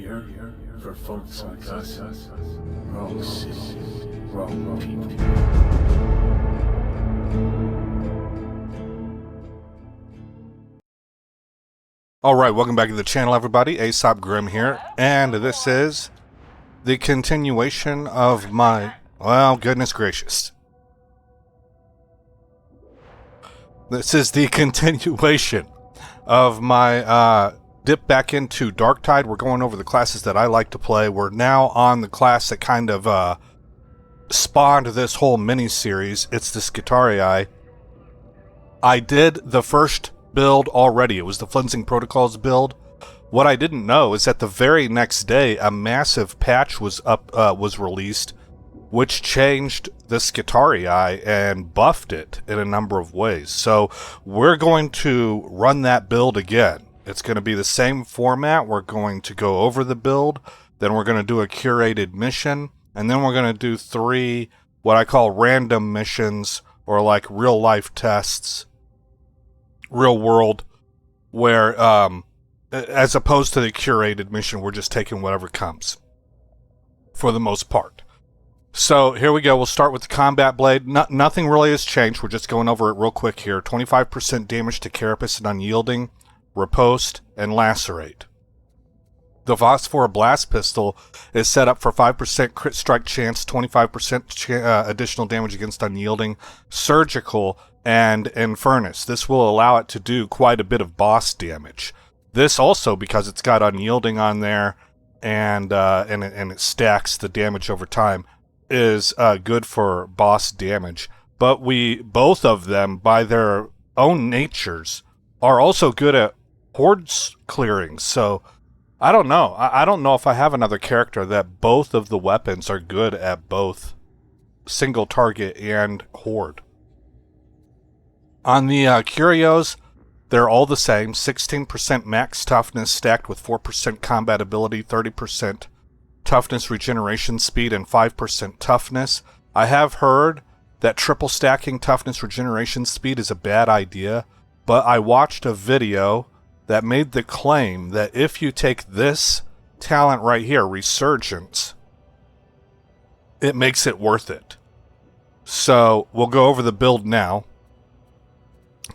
here for folks like us. Wrong city, wrong people. Alright, welcome back to the channel, everybody. Aesop Grim here, and this is the continuation of my... well, goodness gracious. This is the continuation of my dip back into Darktide. We're going over the classes that I like to play. We're now on the class that kind of spawned this whole mini-series. It's the Skitarii. I did the first build already. It was the Flensing Protocols build. What I didn't know is that the very next day a massive patch was released, which changed the Skitarii and buffed it in a number of ways. So we're going to run that build again. It's going to be the same format. We're going to go over the build, then we're going to do a curated mission, and then we're going to do 3 what I call random missions, or like real life tests, real world, where as opposed to the curated mission, we're just taking whatever comes for the most part. So here we go. We'll start with the combat blade. Nothing really has changed. We're just going over it real quick here. 25% damage to carapace and unyielding, riposte, and lacerate. The phosphor blast pistol is set up for 5% crit strike chance, 25% additional damage against unyielding, surgical, and infernus. This will allow it to do quite a bit of boss damage. This also, because it's got unyielding on there and it stacks the damage over time, is good for boss damage. But both of them, by their own natures, are also good at hordes clearing. So I don't know. I don't know if I have another character that both of the weapons are good at both single target and horde. On the curios, they're all the same. 16% max toughness stacked with 4% combat ability, 30% toughness regeneration speed, and 5% toughness. I have heard that triple stacking toughness regeneration speed is a bad idea, but I watched a video that made the claim that if you take this talent right here, Resurgence, it makes it worth it. So we'll go over the build now.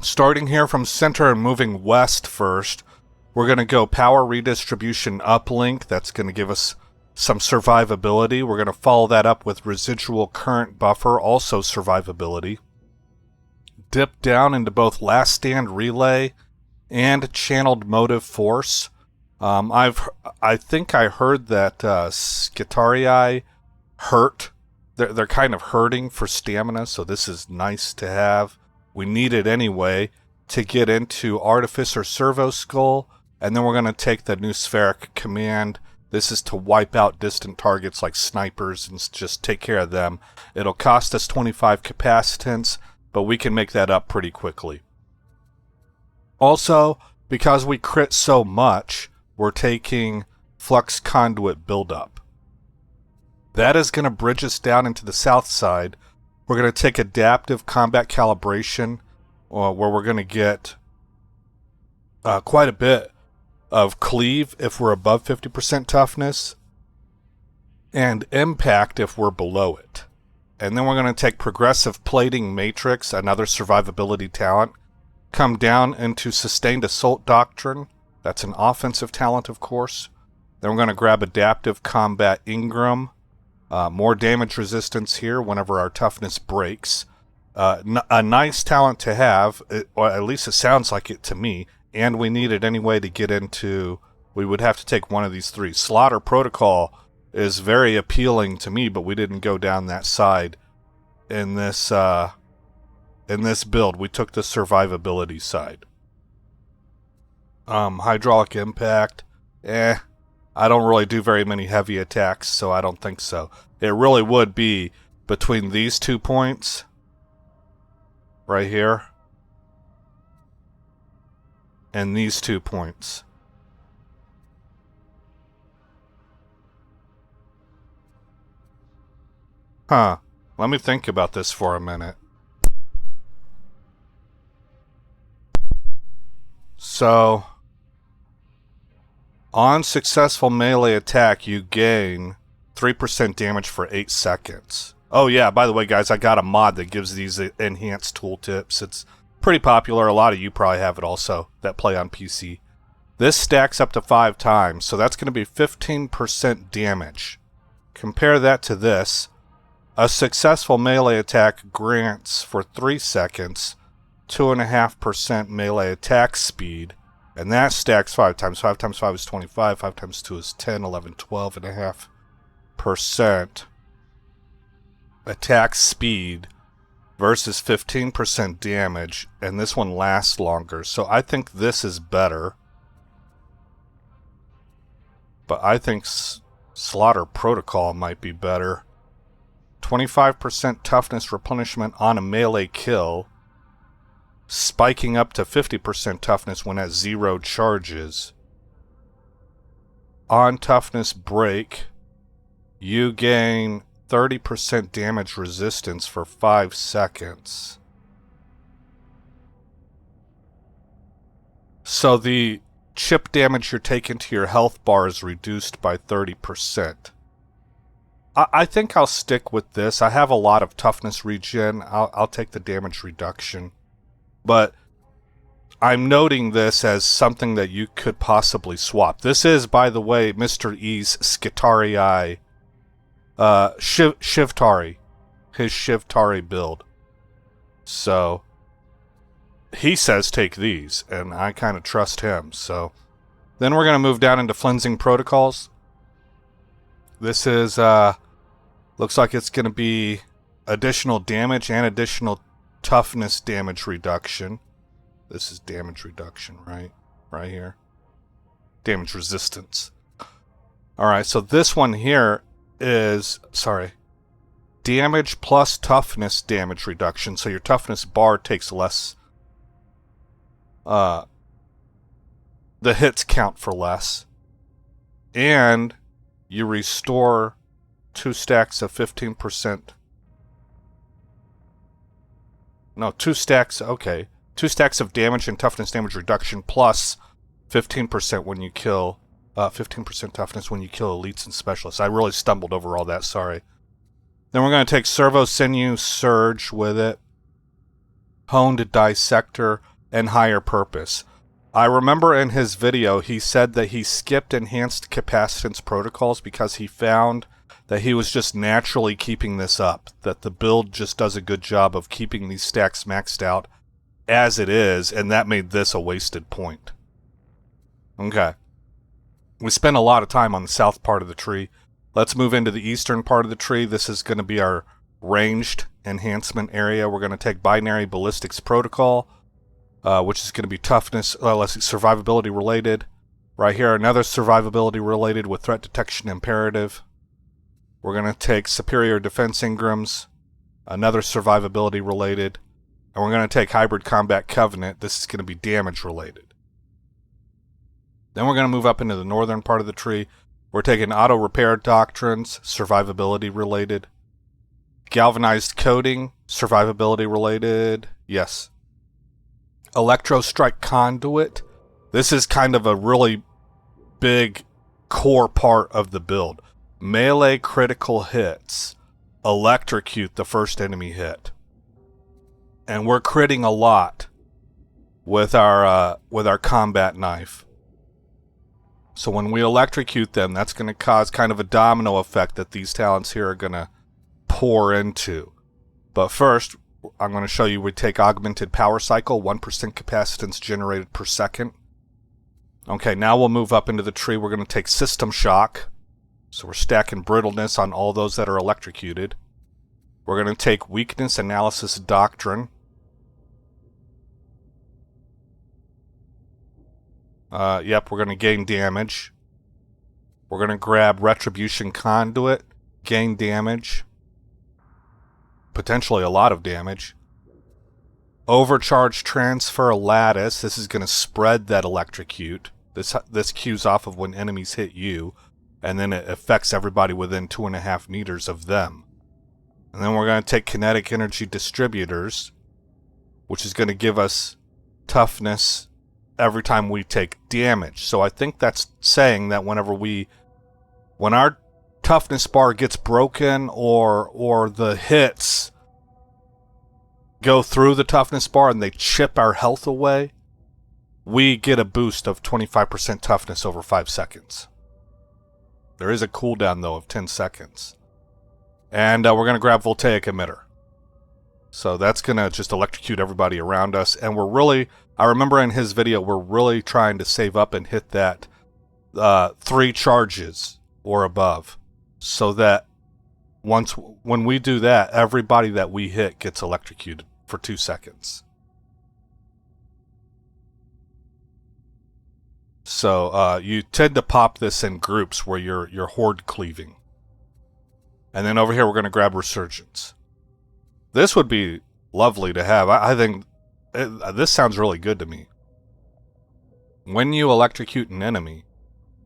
Starting here from center and moving west first, we're going to go power redistribution uplink. That's going to give us some survivability. We're going to follow that up with residual current buffer, also survivability. Dip down into both last stand relay and channeled motive force. I think I heard that Skitarii hurt. They're kind of hurting for stamina, so this is nice to have. We need it anyway to get into Artificer Servo Skull, and then we're going to take the new Spheric Command. This is to wipe out distant targets like snipers and just take care of them. It'll cost us 25 capacitance, but we can make that up pretty quickly. Also, because we crit so much, we're taking Flux Conduit Buildup. That is going to bridge us down into the south side. We're going to take Adaptive Combat Calibration, where we're going to get quite a bit of cleave if we're above 50% toughness, and Impact if we're below it. And then we're going to take Progressive Plating Matrix, another survivability talent, come down into Sustained Assault Doctrine. That's an offensive talent, of course. Then we're going to grab Adaptive Combat Ingram. More damage resistance here whenever our toughness breaks. A nice talent to have, or at least it sounds like it to me, and we need it anyway to get into... we would have to take one of these 3. Slaughter Protocol is very appealing to me, but we didn't go down that side in this build. We took the survivability side. Hydraulic Impact, I don't really do very many heavy attacks, so I don't think so. It really would be between these 2 points right here and these 2 points. Let me think about this for a minute. So On successful melee attack, you gain 3% damage for 8 seconds. Oh yeah, by the way, guys, I got a mod that gives these enhanced tooltips. It's pretty popular. A lot of you probably have it also that play on PC. This stacks up to 5 times, so that's going to be 15% damage. Compare that to this. A successful melee attack grants for 3 seconds 2.5% melee attack speed, and that stacks 5 times. 5 times 5 is 25, 5 times 2 is 10, 11, 12.5% attack speed versus 15% damage, and this one lasts longer. So I think this is better. But I think Slaughter Protocol might be better. 25% toughness replenishment on a melee kill, spiking up to 50% toughness when at 0 charges. On toughness break, you gain 30% damage resistance for 5 seconds. So the chip damage you're taking to your health bar is reduced by 30%. I think I'll stick with this. I have a lot of toughness regen. I'll take the damage reduction. But I'm noting this as something that you could possibly swap. This is, by the way, Mr. E's Skitarii, Shivtari, his Shivtari build. So he says take these, and I kind of trust him. So then we're going to move down into Flensing Protocols. This is, looks like it's going to be additional damage and additional toughness damage reduction. This is damage reduction, right? Right here. Damage resistance. Alright, so this one here is, damage plus toughness damage reduction. So your toughness bar takes less. The hits count for less. And you restore 2 stacks of 15%. No, 2 stacks, okay. 2 stacks of damage and toughness damage reduction plus 15% when you kill, 15% toughness when you kill elites and specialists. I really stumbled over all that, sorry. Then we're going to take Servo Sinew Surge with it, Honed Dissector, and Higher Purpose. I remember in his video he said that he skipped Enhanced Capacitance Protocols because he found that he was just naturally keeping this up, that the build just does a good job of keeping these stacks maxed out as it is, and that made this a wasted point. Okay. We spent a lot of time on the south part of the tree. Let's move into the eastern part of the tree. This is going to be our ranged enhancement area. We're going to take Binary Ballistics Protocol, which is going to be toughness, survivability related. Right here, another survivability related with threat detection imperative. We're going to take Superior Defense Engrams, another survivability related. And we're going to take Hybrid Combat Covenant. This is going to be damage related. Then we're going to move up into the northern part of the tree. We're taking Auto Repair Doctrines, survivability related. Galvanized Coating, survivability related. Yes. Electro Strike Conduit. This is kind of a really big core part of the build. Melee critical hits electrocute the first enemy hit. And we're critting a lot with our combat knife. So when we electrocute them, that's going to cause kind of a domino effect that these talents here are going to pour into. But first, I'm going to show you we take Augmented Power Cycle, 1% capacitance generated per second. Okay, now we'll move up into the tree. We're going to take System Shock. So we're stacking brittleness on all those that are electrocuted. We're going to take Weakness Analysis Doctrine. Yep, we're going to gain damage. We're going to grab Retribution Conduit, gain damage. Potentially a lot of damage. Overcharge Transfer Lattice. This is going to spread that electrocute. This cues off of when enemies hit you, and then it affects everybody within 2.5 meters of them. And then we're going to take Kinetic Energy Distributors, which is going to give us toughness every time we take damage. So I think that's saying that when our toughness bar gets broken or the hits go through the toughness bar and they chip our health away, we get a boost of 25% toughness over 5 seconds. There is a cooldown, though, of 10 seconds. And we're going to grab Voltaic Emitter. So that's going to just electrocute everybody around us. And we're really, I remember in his video, we're really trying to save up and hit that 3 charges or above. So that when we do that, everybody that we hit gets electrocuted for 2 seconds. So you tend to pop this in groups where you're horde cleaving. And then over here we're going to grab Resurgence. This would be lovely to have. I think this sounds really good to me. When you electrocute an enemy,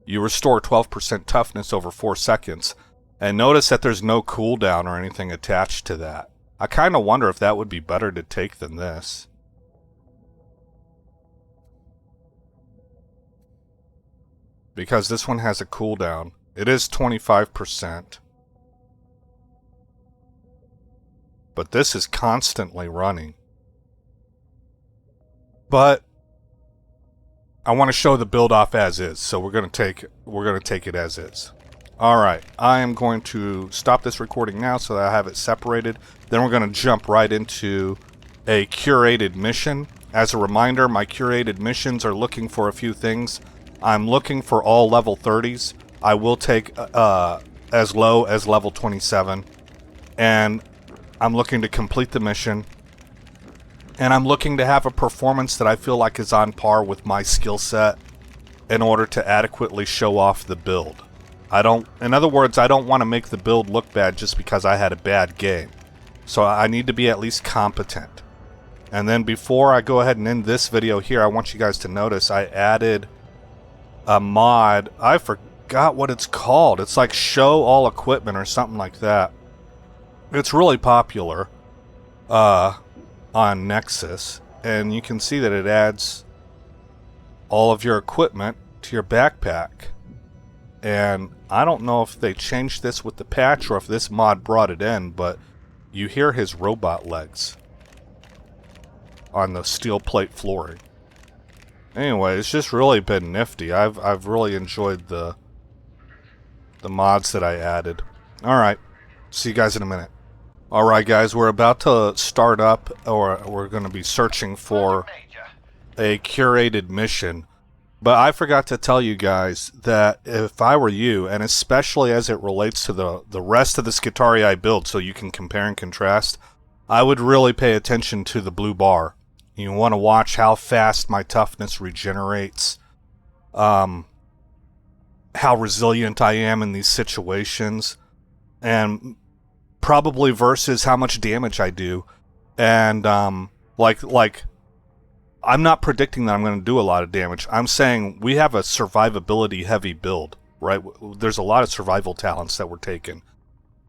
you restore 12% toughness over 4 seconds. And notice that there's no cooldown or anything attached to that. I kind of wonder if that would be better to take than this. Because this one has a cooldown. It is 25%. But this is constantly running. But I want to show the build off as is, so we're going to take it as is. All right, I am going to stop this recording now so that I have it separated. Then we're going to jump right into a curated mission. As a reminder, my curated missions are looking for a few things. I'm looking for all level 30s. I will take as low as level 27. And I'm looking to complete the mission. And I'm looking to have a performance that I feel like is on par with my skill set in order to adequately show off the build. In other words, I don't want to make the build look bad just because I had a bad game. So I need to be at least competent. And then before I go ahead and end this video here, I want you guys to notice I added a mod. I forgot what it's called. It's like show all equipment or something like that. It's really popular on Nexus, and you can see that it adds all of your equipment to your backpack. And I don't know if they changed this with the patch or if this mod brought it in, but you hear his robot legs on the steel plate flooring. Anyway, it's just really been nifty. I've really enjoyed the mods that I added. Alright, see you guys in a minute. Alright guys, we're about to start up, or we're going to be searching for a curated mission. But I forgot to tell you guys that if I were you, and especially as it relates to the rest of the Skitarii I build so you can compare and contrast, I would really pay attention to the blue bar. You want to watch how fast my toughness regenerates, how resilient I am in these situations, and probably versus how much damage I do. And like I'm not predicting that I'm going to do a lot of damage. I'm saying we have a survivability heavy build, right? There's a lot of survival talents that we're taking.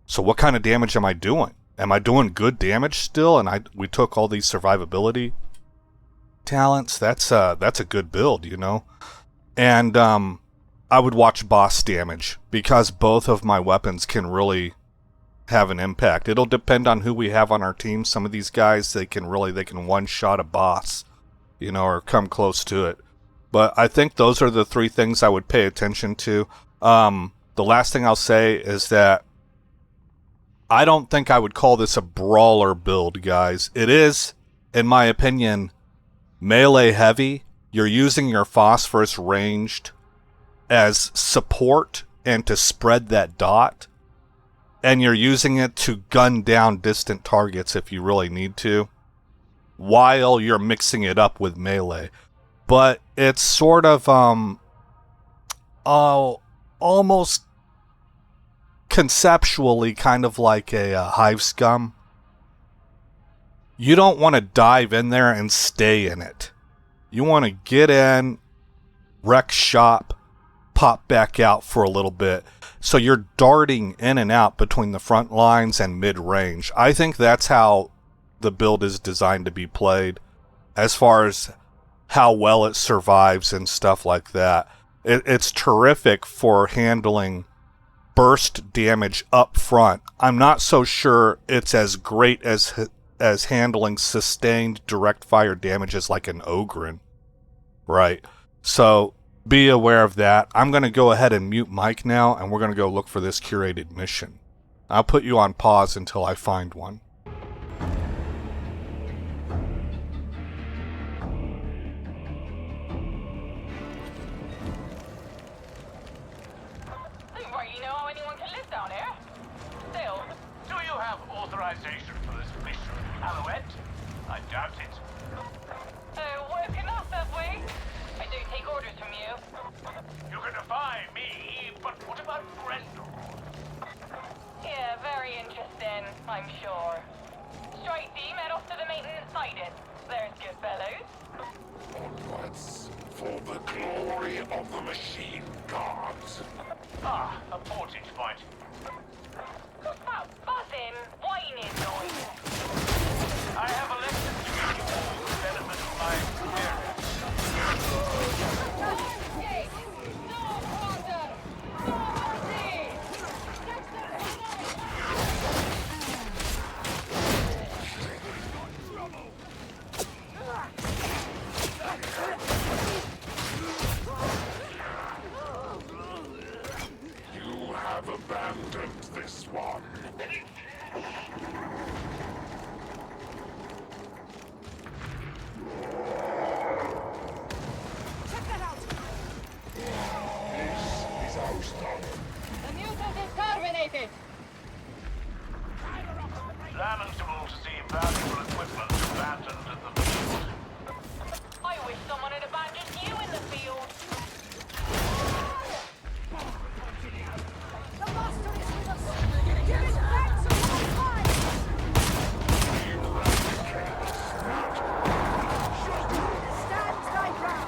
So what kind of damage am I doing? Am I doing good damage still? And we took all these survivability talents. That's a good build, you know. And I would watch boss damage because both of my weapons can really have an impact. It'll depend on who we have on our team. Some of these guys, they can one-shot a boss, you know, or come close to it. But I think those are the 3 things I would pay attention to. The last thing I'll say is that I don't think I would call this a brawler build, guys. It is, in my opinion, melee heavy. You're using your phosphorus ranged as support and to spread that dot. And you're using it to gun down distant targets if you really need to, while you're mixing it up with melee. But it's sort of almost conceptually kind of like a hive scum. You don't want to dive in there and stay in it. You want to get in, wreck shop, pop back out for a little bit. So you're darting in and out between the front lines and mid-range. I think that's how the build is designed to be played. As far as how well it survives and stuff like that. It's terrific for handling burst damage up front. I'm not so sure it's as great as handling sustained direct fire damages like an Ogryn, right? So be aware of that. I'm going to go ahead and mute Mike now, and we're going to go look for this curated mission. I'll put you on pause until I find one. Right, you know anyone can live down here? Still. Do you have authorization for this mission, Alouette? I doubt it. Working us that way. I do take orders from you. You can defy me, but what about Grendel? Yeah, very interesting, I'm sure. Strike team, head off to the maintenance siding. There's good fellows. Onwards, for the glory of the machine gods. Ah, a portage point. What's that buzzing, whining noise? I have a lesson to give you all the benefit of my experience. You have abandoned this one. This is our stop. The mutant is terminated. Lamentable to see valuable equipment abandoned in the field. I wish someone had abandoned you in the field. The master is with us! Give it back to my mind! Stand thy ground!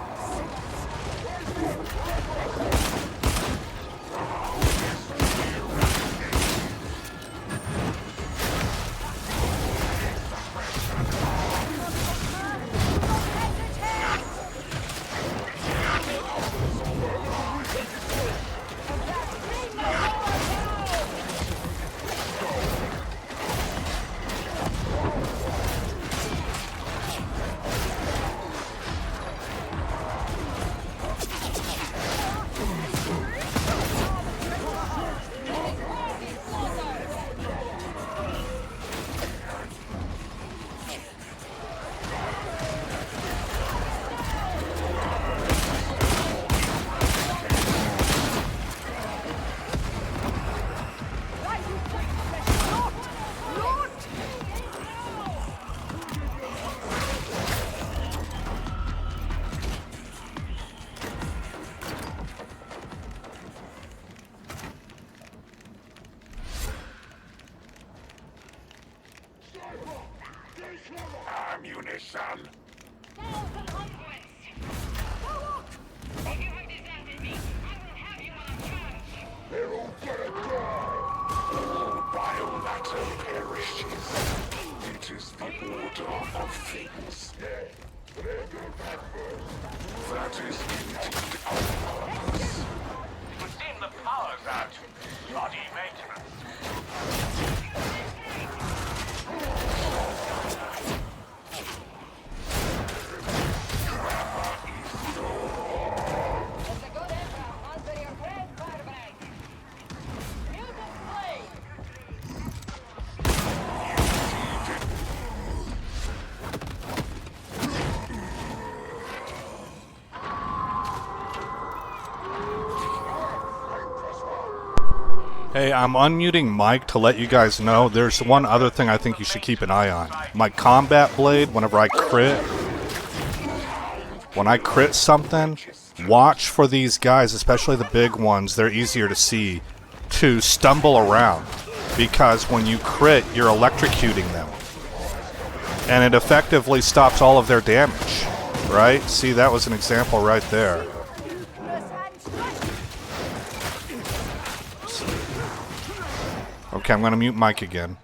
Ammunition. They're all gonna die. All biomatter perishes. It is the order of things. That is indeed our purpose. It would seem the power's out. Body maintenance. Hey, I'm unmuting Mike to let you guys know there's one other thing I think you should keep an eye on. My combat blade, whenever I crit, when I crit something, watch for these guys, especially the big ones, they're easier to see, to stumble around. Because when you crit, you're electrocuting them. And it effectively stops all of their damage, right? See, that was an example right there. Okay, I'm going to mute Mike again.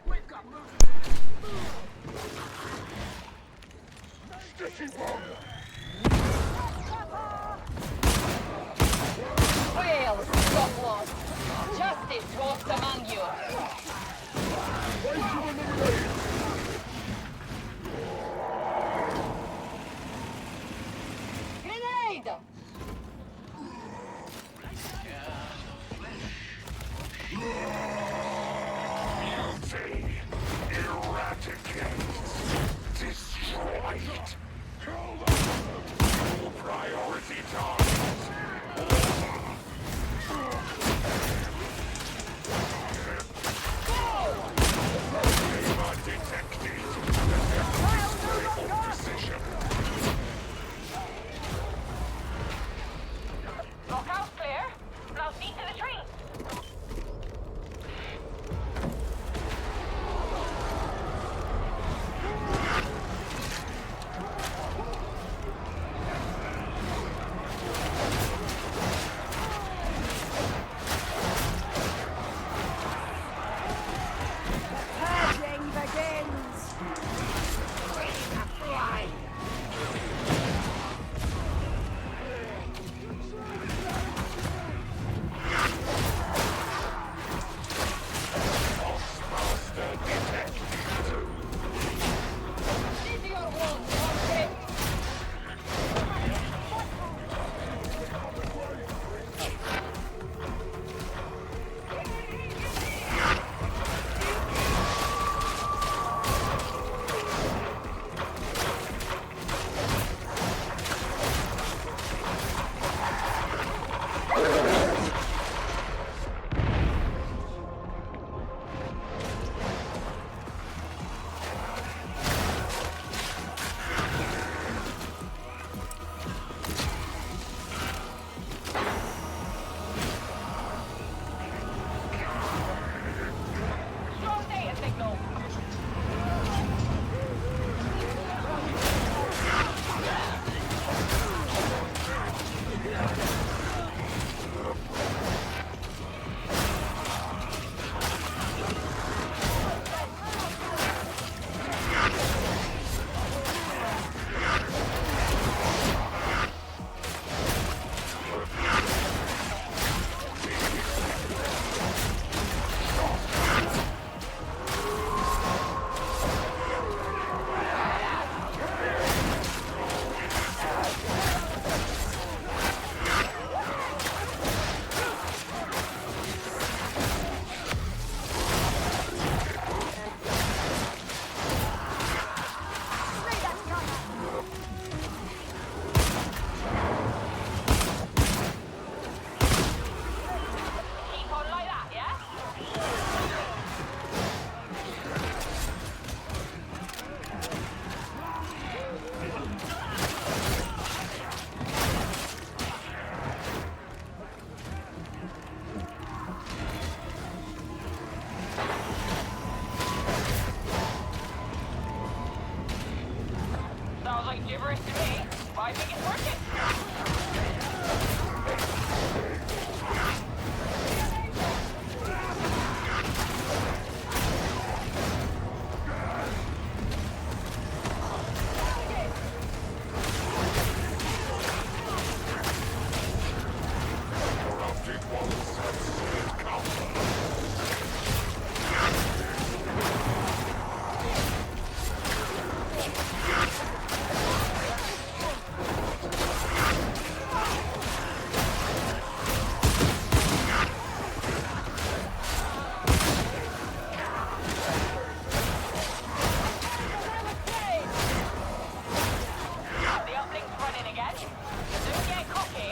think it's working. Corrupted ones have sought counter. The uplink's running again. Don't get cocky.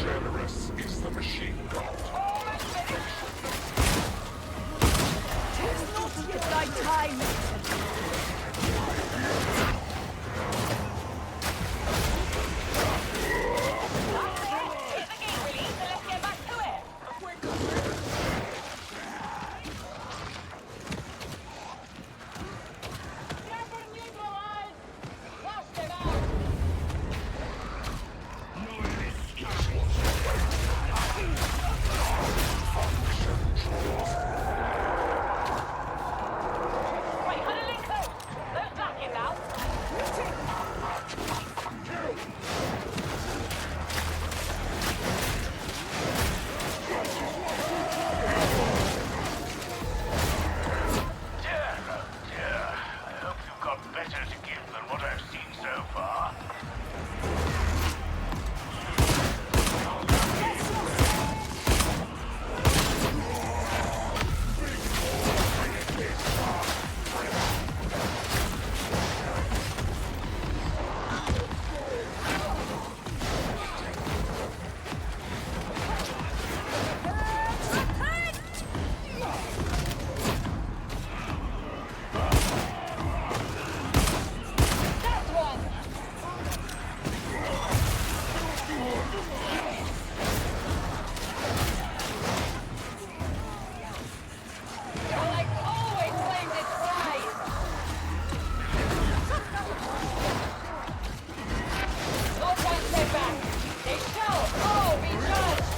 Generous is the machine god. Almost finished. Tis not yet thy time. That's it. Hit the gate release and let's get back to it. Camper neutralized. Flush them out. Right, huddling close. Those blacking now. Dear, oh dear. I hope you've got better to give than what I've seen so far. That's one. Well, I've always claimed its size. No time to stay back. They shall all be judged.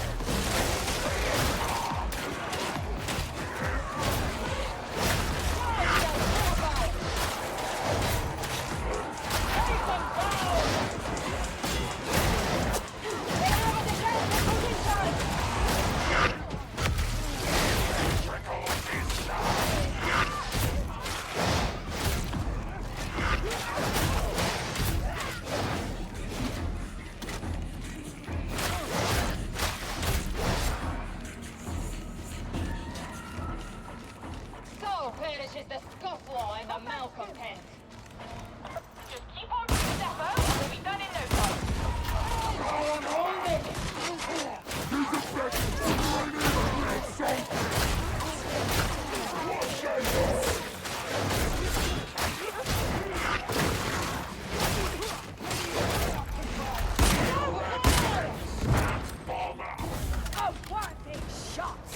All shall terrify. Take them down. They have a defensive position. So perishes the scofflaw and the malcontent. Just keep on to the depot and we'll be done in no time. I am holding. Oh, what big shots!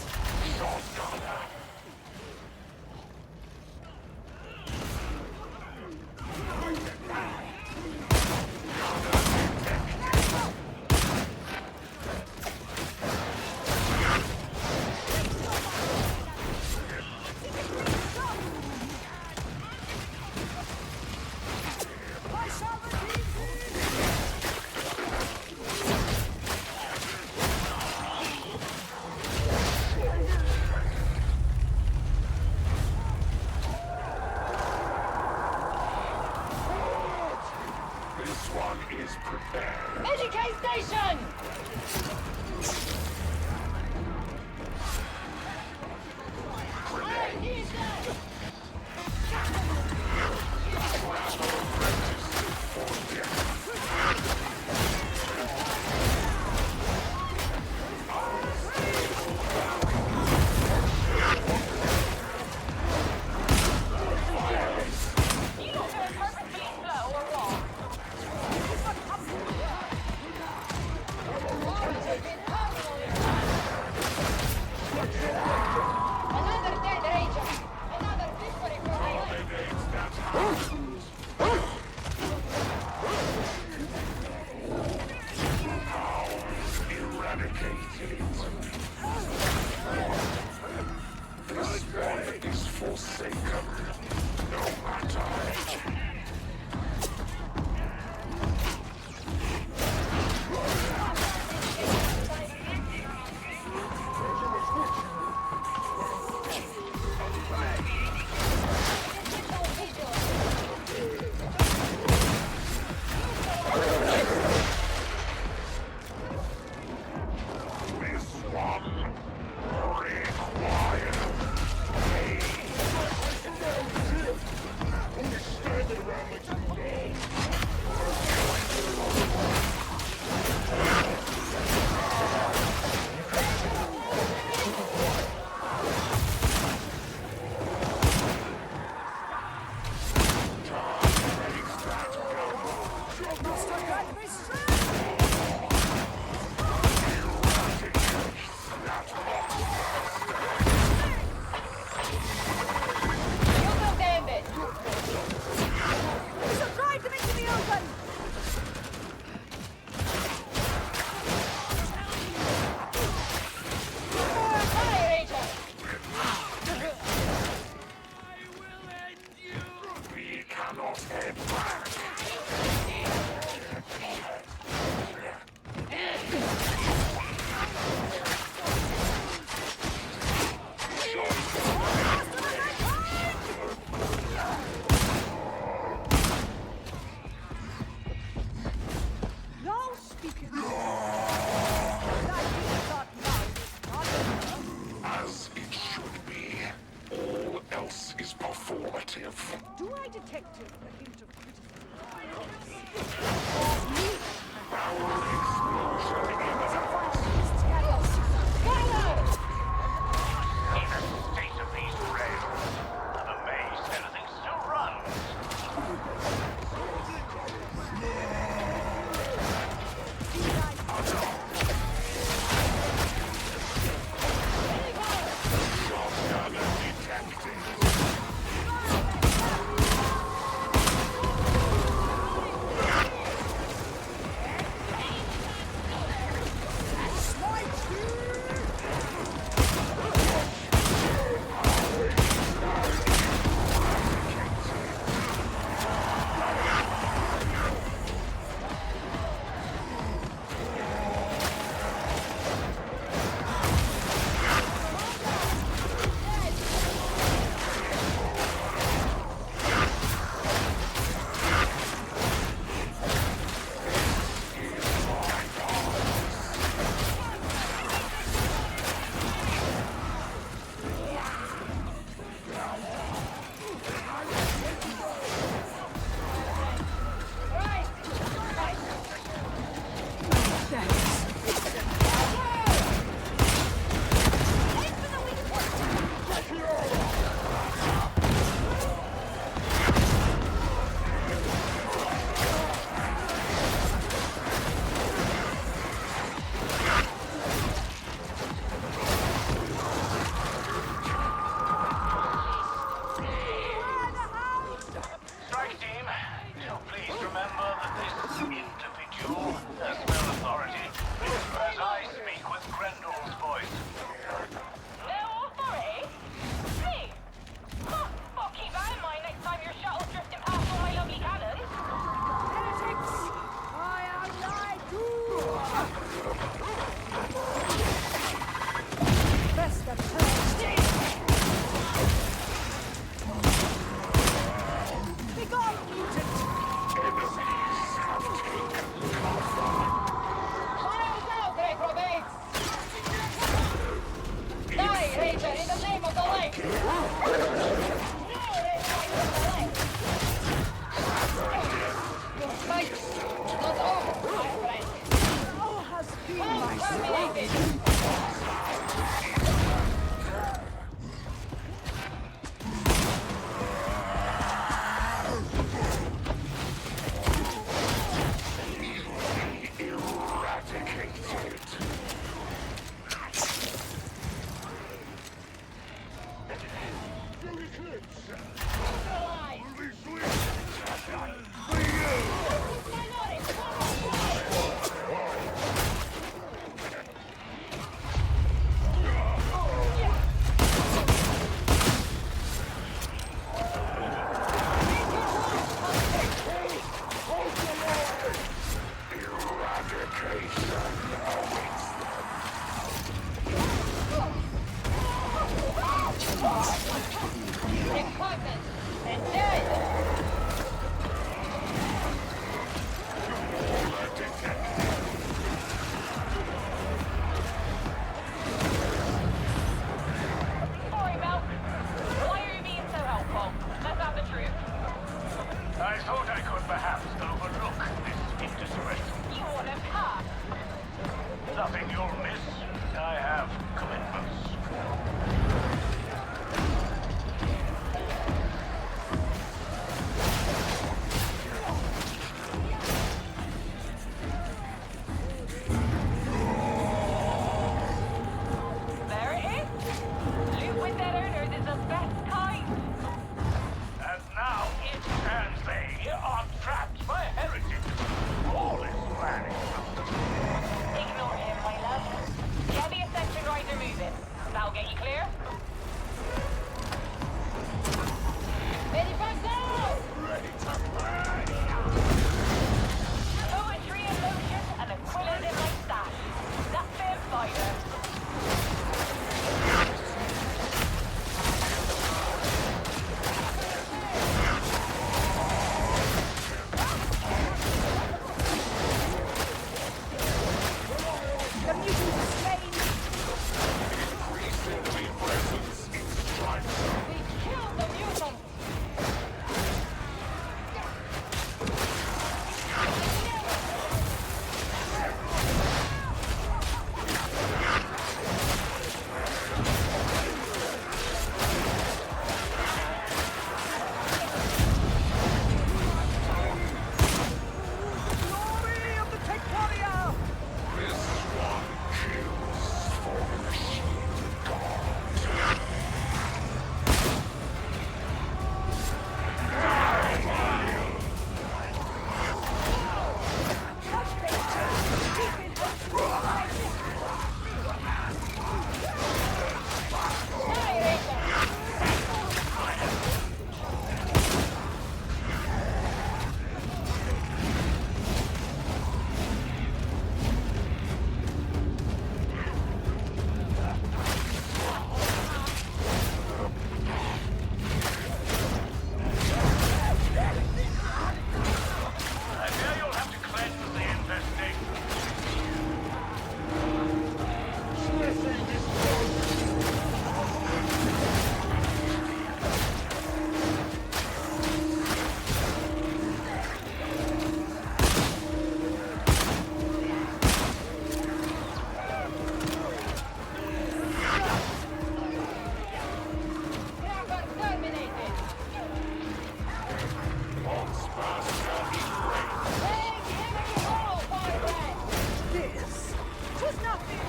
I shall repeat This one is prepared. Educate station! I need that! You not gonna purposefully slow or what? I'm taking personally. Eradicated. This one is forsaken, no matter. As it should be. All else is performative. Do I detect a hint of criticism? In the state of these rails, I'm amazed anything still runs. Strike team, please remember that this individual has no authority as I speak with Grendel's voice. No authority? Me? Huh, well, keep that in mind next time your shuttle's drifting past all my lovely cannons. Heretics! I am like you! Best of Be gone, mutant! Miles out, reprobates! Die, Ranger, in the name of the light! No, Ranger, in the light! Your fight is not over, my friend. All has been my Terminated! Eradicated. Alive! I thought I could perhaps overlook this indiscretion. You want a car? Nothing you'll miss. I have commitments. There it is. Loot with their owners is the best kind. And now it stands they are trapped by heretics. All is vanished. Ignore him, my love. Get the ascension riser moving. That'll get you clear. Ready for go! Poetry and lotion and a quillet in my stash. That's their fighter. The mutants are slain! Recently presence in strike zone. We killed the mutant. Glory of the Skitarii! This one kills for the machine god. I fear you'll have to cleanse the infestation. Trapper terminated. Monster erased. Big enemy hole, firebrand. This was nothing!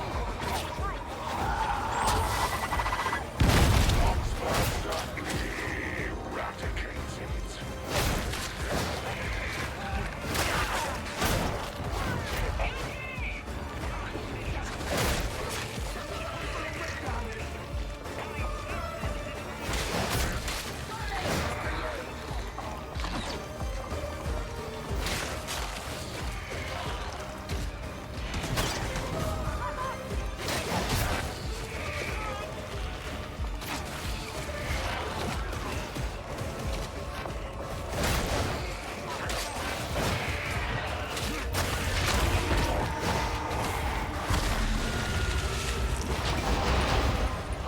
Eradicated.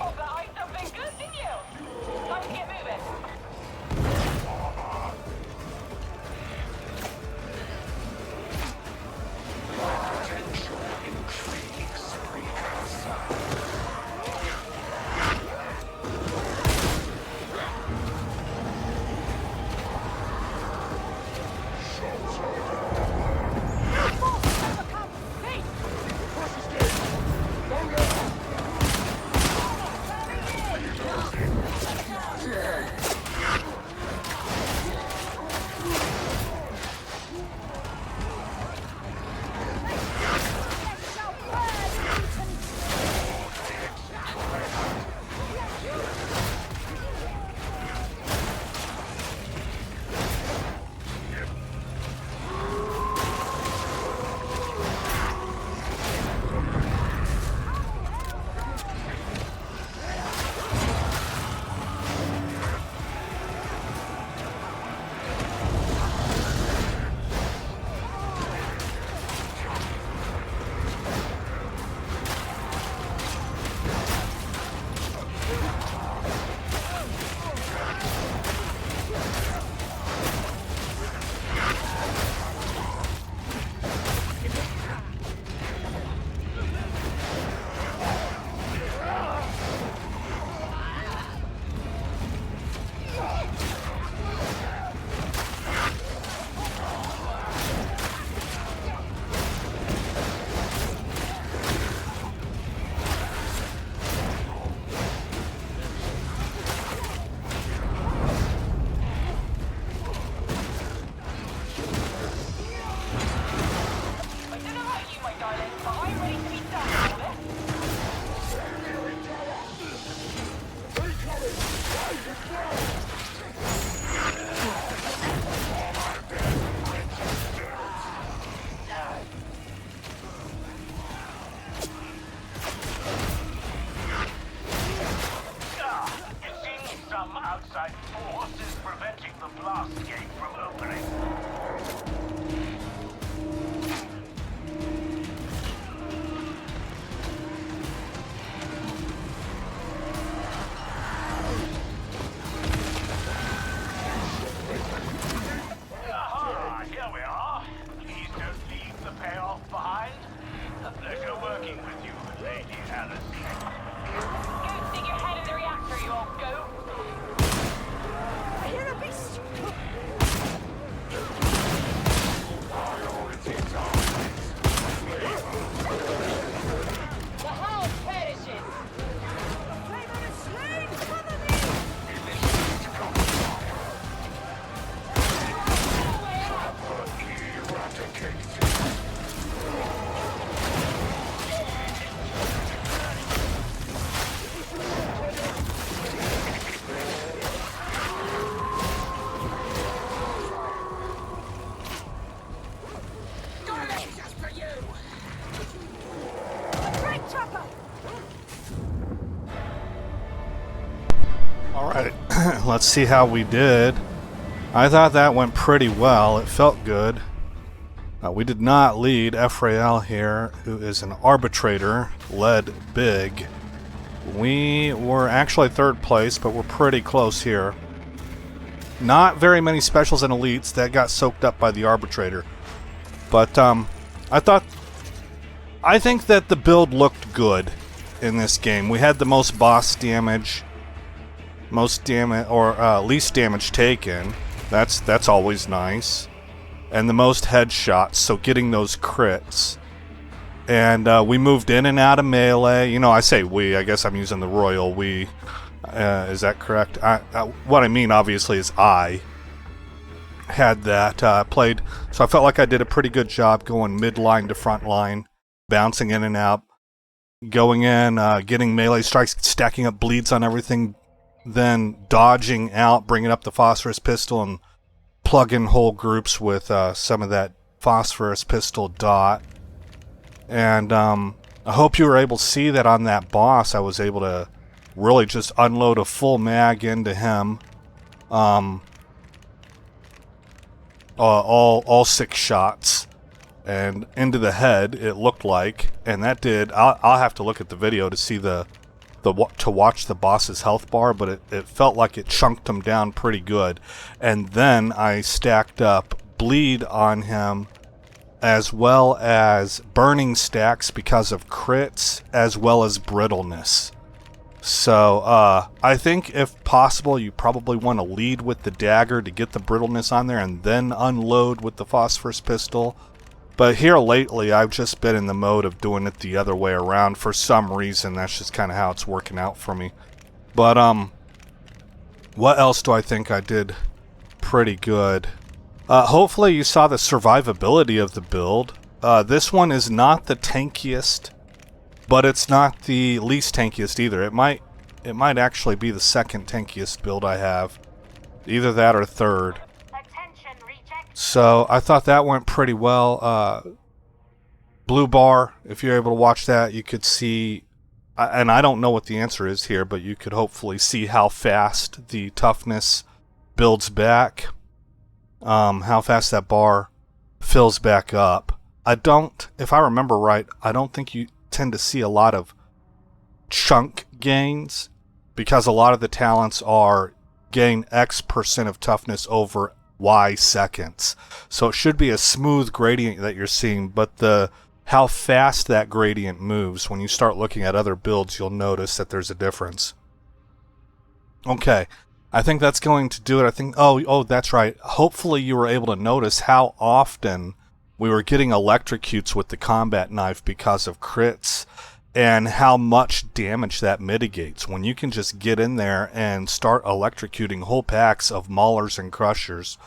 Oh, but I something good, didn't you? Time to get moving. Potential intrigues precursor. No force has overcome! Hey! Let's shall burn, mutants! let's see how we did. I thought that went pretty well. It felt good. We did not lead. Ephrael here, who is an arbitrator, led big. We were actually third place, but we're pretty close here. Not very many specials and elites that got soaked up by the arbitrator. But I think that the build looked good in this game. We had the most boss damage, least damage taken. That's always nice. And the most headshots, so getting those crits. And we moved in and out of melee. You know, I say we, I guess I'm using the royal we. Is that correct? What I mean, obviously, is I had that played. So I felt like I did a pretty good job going mid-line to front line, bouncing in and out, going in, getting melee strikes, stacking up bleeds on everything, then dodging out, bringing up the phosphorus pistol, and plugging whole groups with some of that phosphorus pistol dot. And I hope you were able to see that on that boss. I was able to really just unload a full mag into him. All 6 shots. And into the head, it looked like. And that did... I'll have to look at the video to see to watch the boss's health bar, but it felt like it chunked him down pretty good. And then I stacked up bleed on him, as well as burning stacks because of crits, as well as brittleness. So I think if possible, you probably want to lead with the dagger to get the brittleness on there, and then unload with the phosphorus pistol. But here lately, I've just been in the mode of doing it the other way around. For some reason, that's just kind of how it's working out for me. But, what else do I think I did pretty good? Hopefully you saw the survivability of the build. This one is not the tankiest, but it's not the least tankiest either. It might actually be the second tankiest build I have. Either that or third. So I thought that went pretty well. Blue bar, if you're able to watch that, you could see, and I don't know what the answer is here, but you could hopefully see how fast the toughness builds back. How fast that bar fills back up. If I remember right, I don't think you tend to see a lot of chunk gains, because a lot of the talents are gain X% of toughness over Y seconds. So it should be a smooth gradient that you're seeing, but how fast that gradient moves, when you start looking at other builds, you'll notice that there's a difference. Okay, I think that's going to do it. I think, oh, that's right. Hopefully you were able to notice how often we were getting electrocutes with the combat knife because of crits, and how much damage that mitigates when you can just get in there and start electrocuting whole packs of maulers and crushers.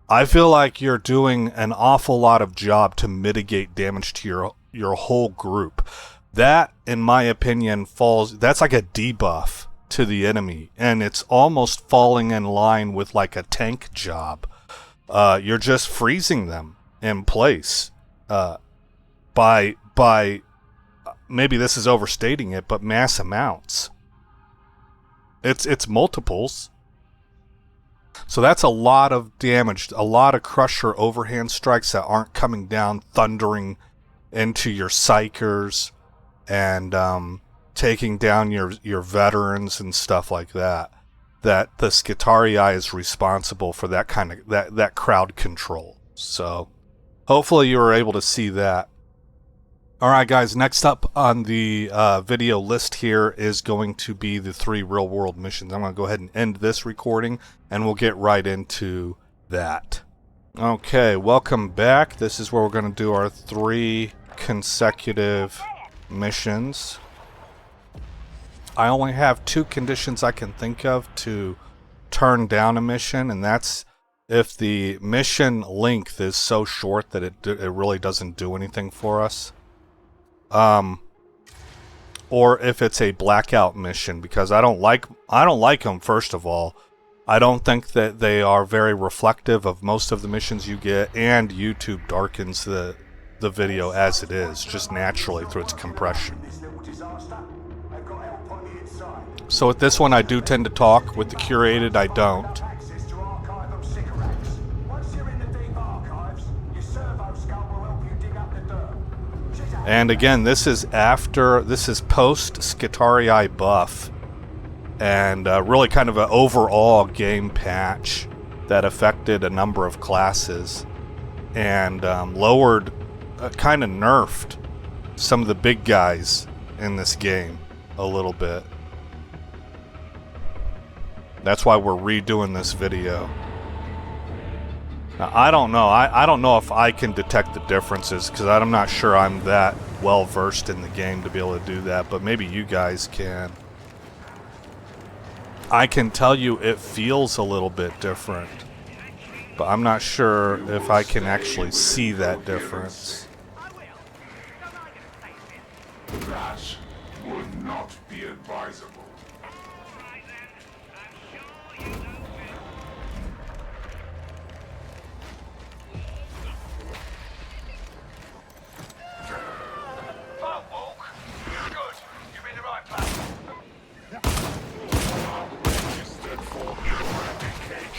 I feel like you're doing an awful lot of job to mitigate damage to your whole group. That, in my opinion, that's like a debuff to the enemy, and it's almost falling in line with like a tank job. You're just freezing them in place by maybe this is overstating it, but mass amounts. It's multiples. So that's a lot of damage, a lot of crusher overhand strikes that aren't coming down, thundering into your psychers, and taking down your veterans and stuff like that. That the Skitarii is responsible for that kind of that crowd control. So hopefully you were able to see that. Alright guys, next up on the video list here is going to be the 3 real world missions. I'm going to go ahead and end this recording, and we'll get right into that. Okay, welcome back. This is where we're going to do our 3 consecutive missions. I only have 2 conditions I can think of to turn down a mission, and that's if the mission length is so short that it really doesn't do anything for us. Or if it's a blackout mission, because I don't like them. First of all, I don't think that they are very reflective of most of the missions you get, and YouTube darkens the video as it is, just naturally through its compression. So with this one, I do tend to talk. With the curated, I don't. Access to archive of cigarettes. Once you're in the deep archives, your servo scout will help you dig up the dirt. Shit out. And again, this is post Skitarii buff, and really kind of an overall game patch that affected a number of classes, and lowered, kind of nerfed some of the big guys in this game a little bit. That's why we're redoing this video. Now, I don't know. I don't know if I can detect the differences, because I'm not sure I'm that well versed in the game to be able to do that, but maybe you guys can. I can tell you it feels a little bit different, but I'm not sure if I can actually see that difference. That would not be advisable. Fuck walk. Good. You're in the right place. Registered for eradication.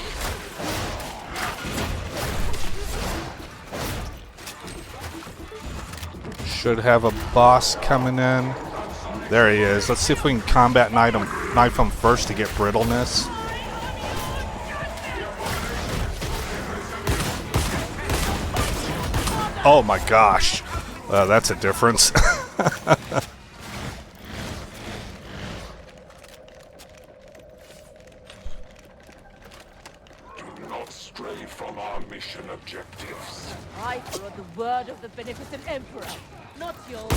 Should have a boss coming in. There he is. Let's see if we can combat knife him first to get brittleness. Oh my gosh. That's a difference. Do not stray from our mission objectives. I followed the word of the beneficent emperor, not yours.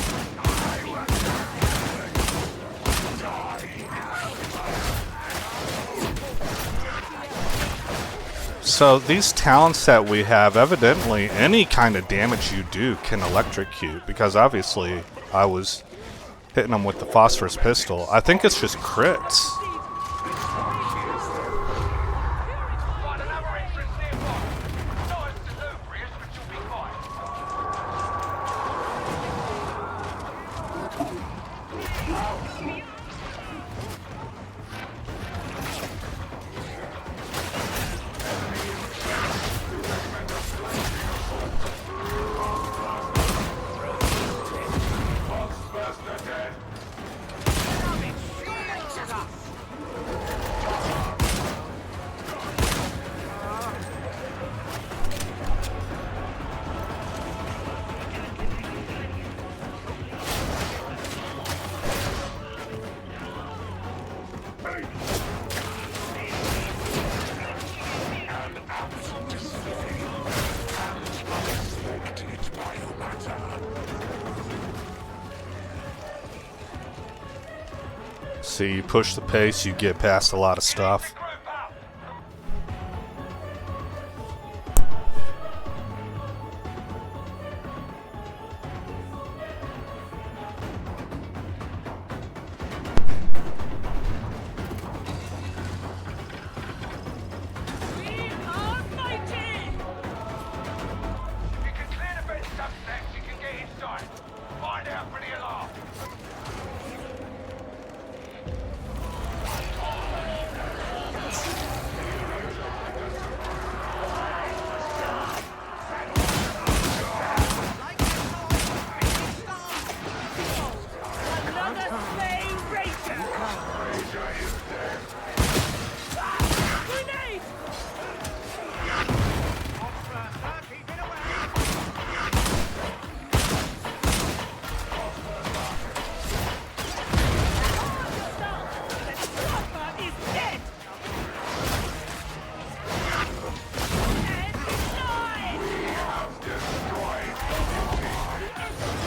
So these talents that we have, evidently any kind of damage you do can electrocute, because obviously I was hitting them with the phosphorus pistol. I think it's just crits. Find another entrance nearby. Not as salubrious, but you'll be fine. See, you push the pace, you get past a lot of stuff. Group up. We are mighty! If you can clear the bed suspects, you can get inside. Find out for the alarm. Another slain racer! Grenade! The chopper is dead! And denied!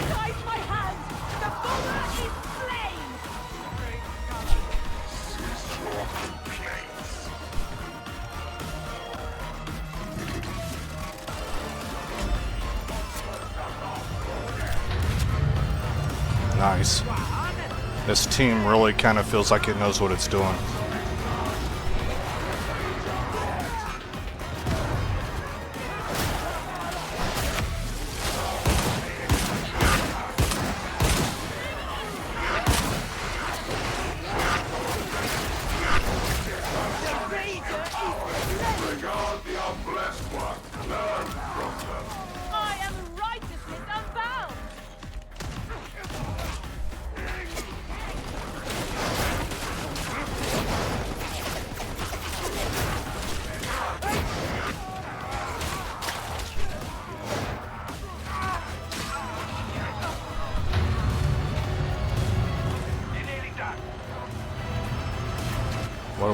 Guide my hand! The bomber is slain! Cease your complaints. Nice. This team really kind of feels like it knows what it's doing.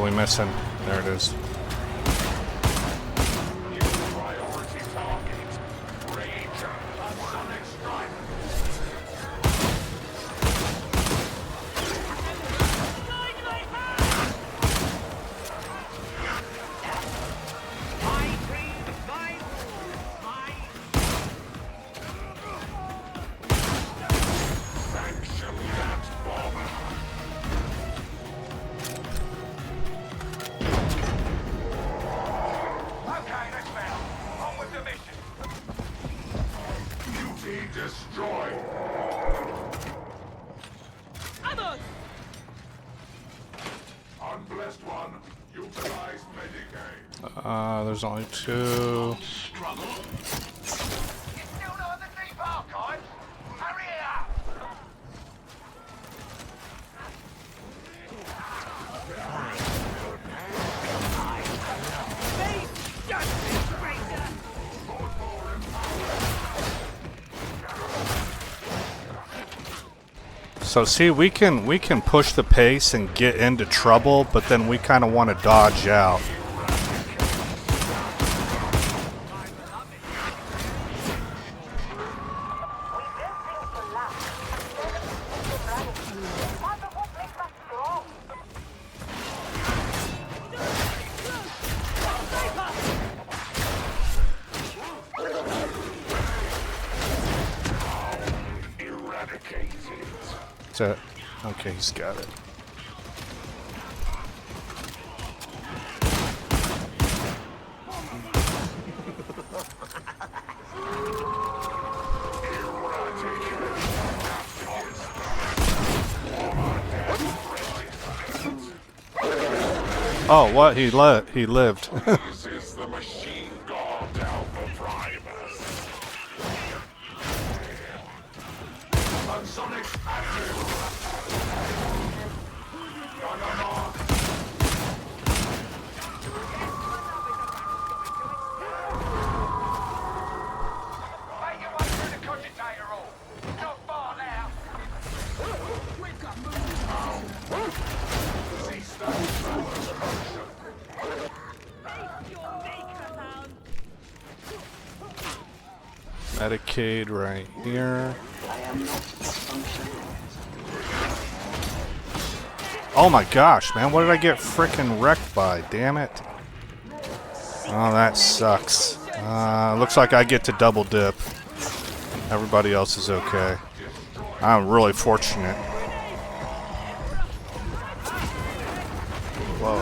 we missing? There it is. Priority target. Ranger. Sonic strike. Sanction that bomber. Okay, that's better. On with the mission. Beauty destroyed. Others! Unblessed one. Utilize Medicaid. There's only 2. You still know the deep archives? Hurry it up! So see, we can push the pace and get into trouble, but then we kind of want to dodge out. Eradicated. Okay, he's got it. Oh, what? He lived. This is the machine god Alpha Primus. Sonic active. Make your way through the cogitator hall. Not far now. Medicaid right here. Oh my gosh, man, what did I get frickin' wrecked by? Damn it. Oh, that sucks. Looks like I get to double dip. Everybody else is okay. I'm really fortunate. Whoa.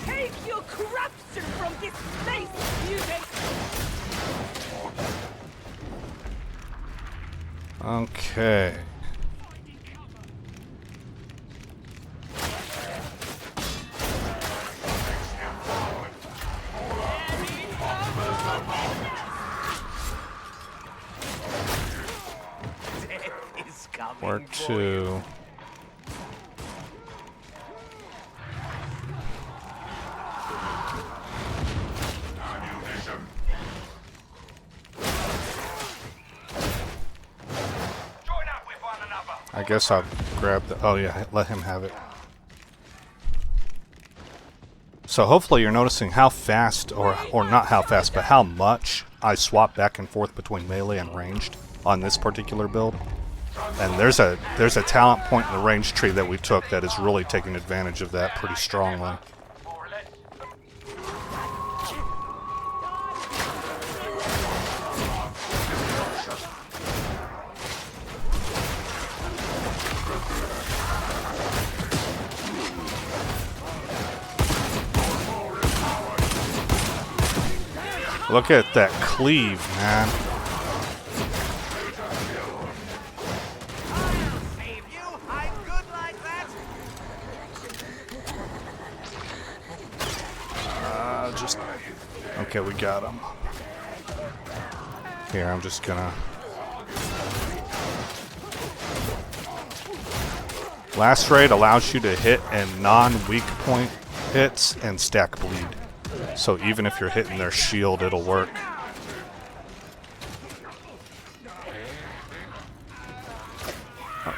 Take your corruption from this place, mutant! Okay. Where to? Join up with one another. I guess I'll grab the... Oh yeah, let him have it. So hopefully you're noticing how fast, or not how fast, but how much I swap back and forth between melee and ranged on this particular build. And there's a talent point in the range tree that we took that is really taking advantage of that pretty strongly. More or less. Look at that cleave, man. Okay, we got him. Here, I'm just gonna... Lacerate allows you to hit in non-weak point hits and stack bleed. So even if you're hitting their shield, it'll work.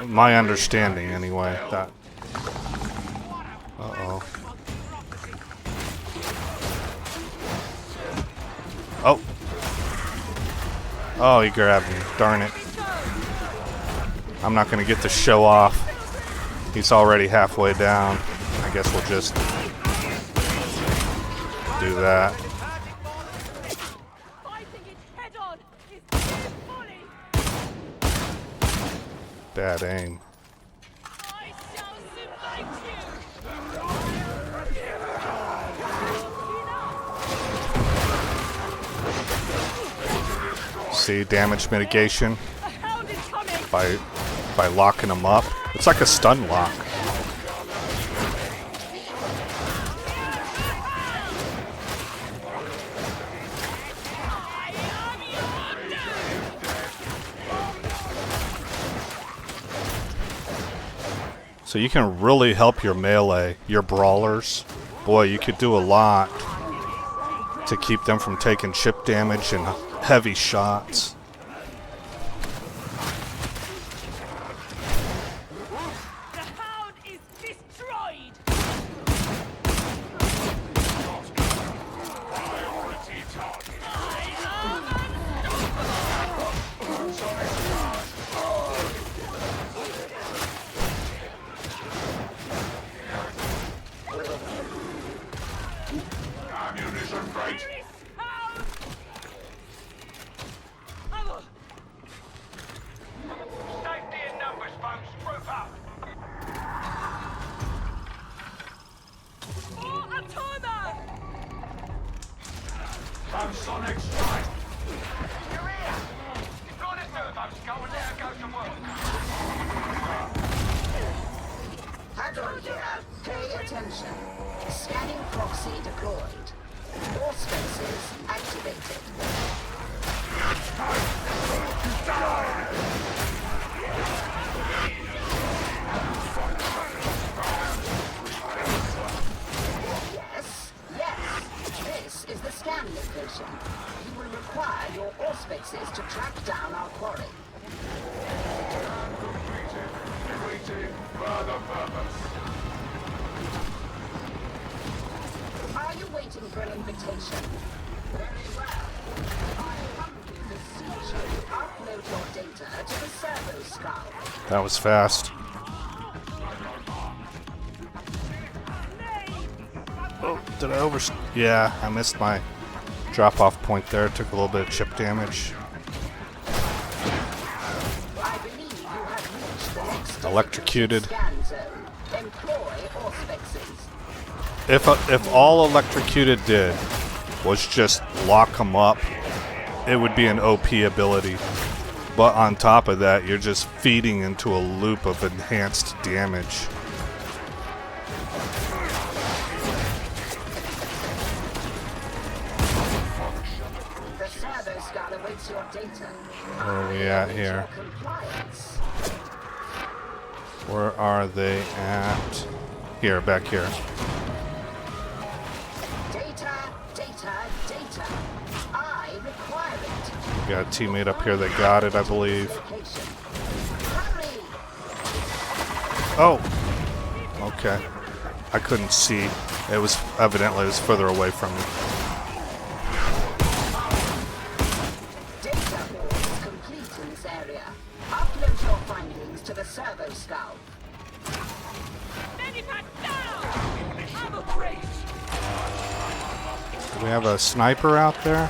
My understanding, anyway. That. Uh-oh. Oh. Oh, he grabbed me. Darn it. I'm not going to get the show off. He's already halfway down. I guess we'll just do that. Bad aim. See, damage mitigation by locking them up. It's like a stun lock. So you can really help your melee, your brawlers. Boy, you could do a lot to keep them from taking chip damage and heavy shots. The hound is destroyed. Ammunition right. Safety in numbers, folks. Group up. Sonic strike. You're here. Deploy the servos. Go and let her go to work. Hadron here. Pay attention. Scanning proxy deployed. All spaces activated. Yes. This is the scan location. You will require your auspices to track down our quarry. Waiting for the purpose. Are you waiting for an invitation? Very well. I come to beseech you to upload your data to the servo skull. That was fast. Oh, did I Yeah, I missed my drop-off point there. Took a little bit of chip damage. I believe you have reached the next Electrocuted. scan zone. Employ auspices. If all Electrocuted did was just lock them up, it would be an OP ability. But on top of that, you're just feeding into a loop of enhanced damage. The servo skull awaits your data. Where are we at here? Compliance. Where are they at? Here, back here. Data. I require it. We got a teammate up here that got it, I believe. Location. Hurry! Oh! Okay. I couldn't see. It was further away from me. Data hall is complete in this area. Upload your findings to the servo skull. Do we have a sniper out there?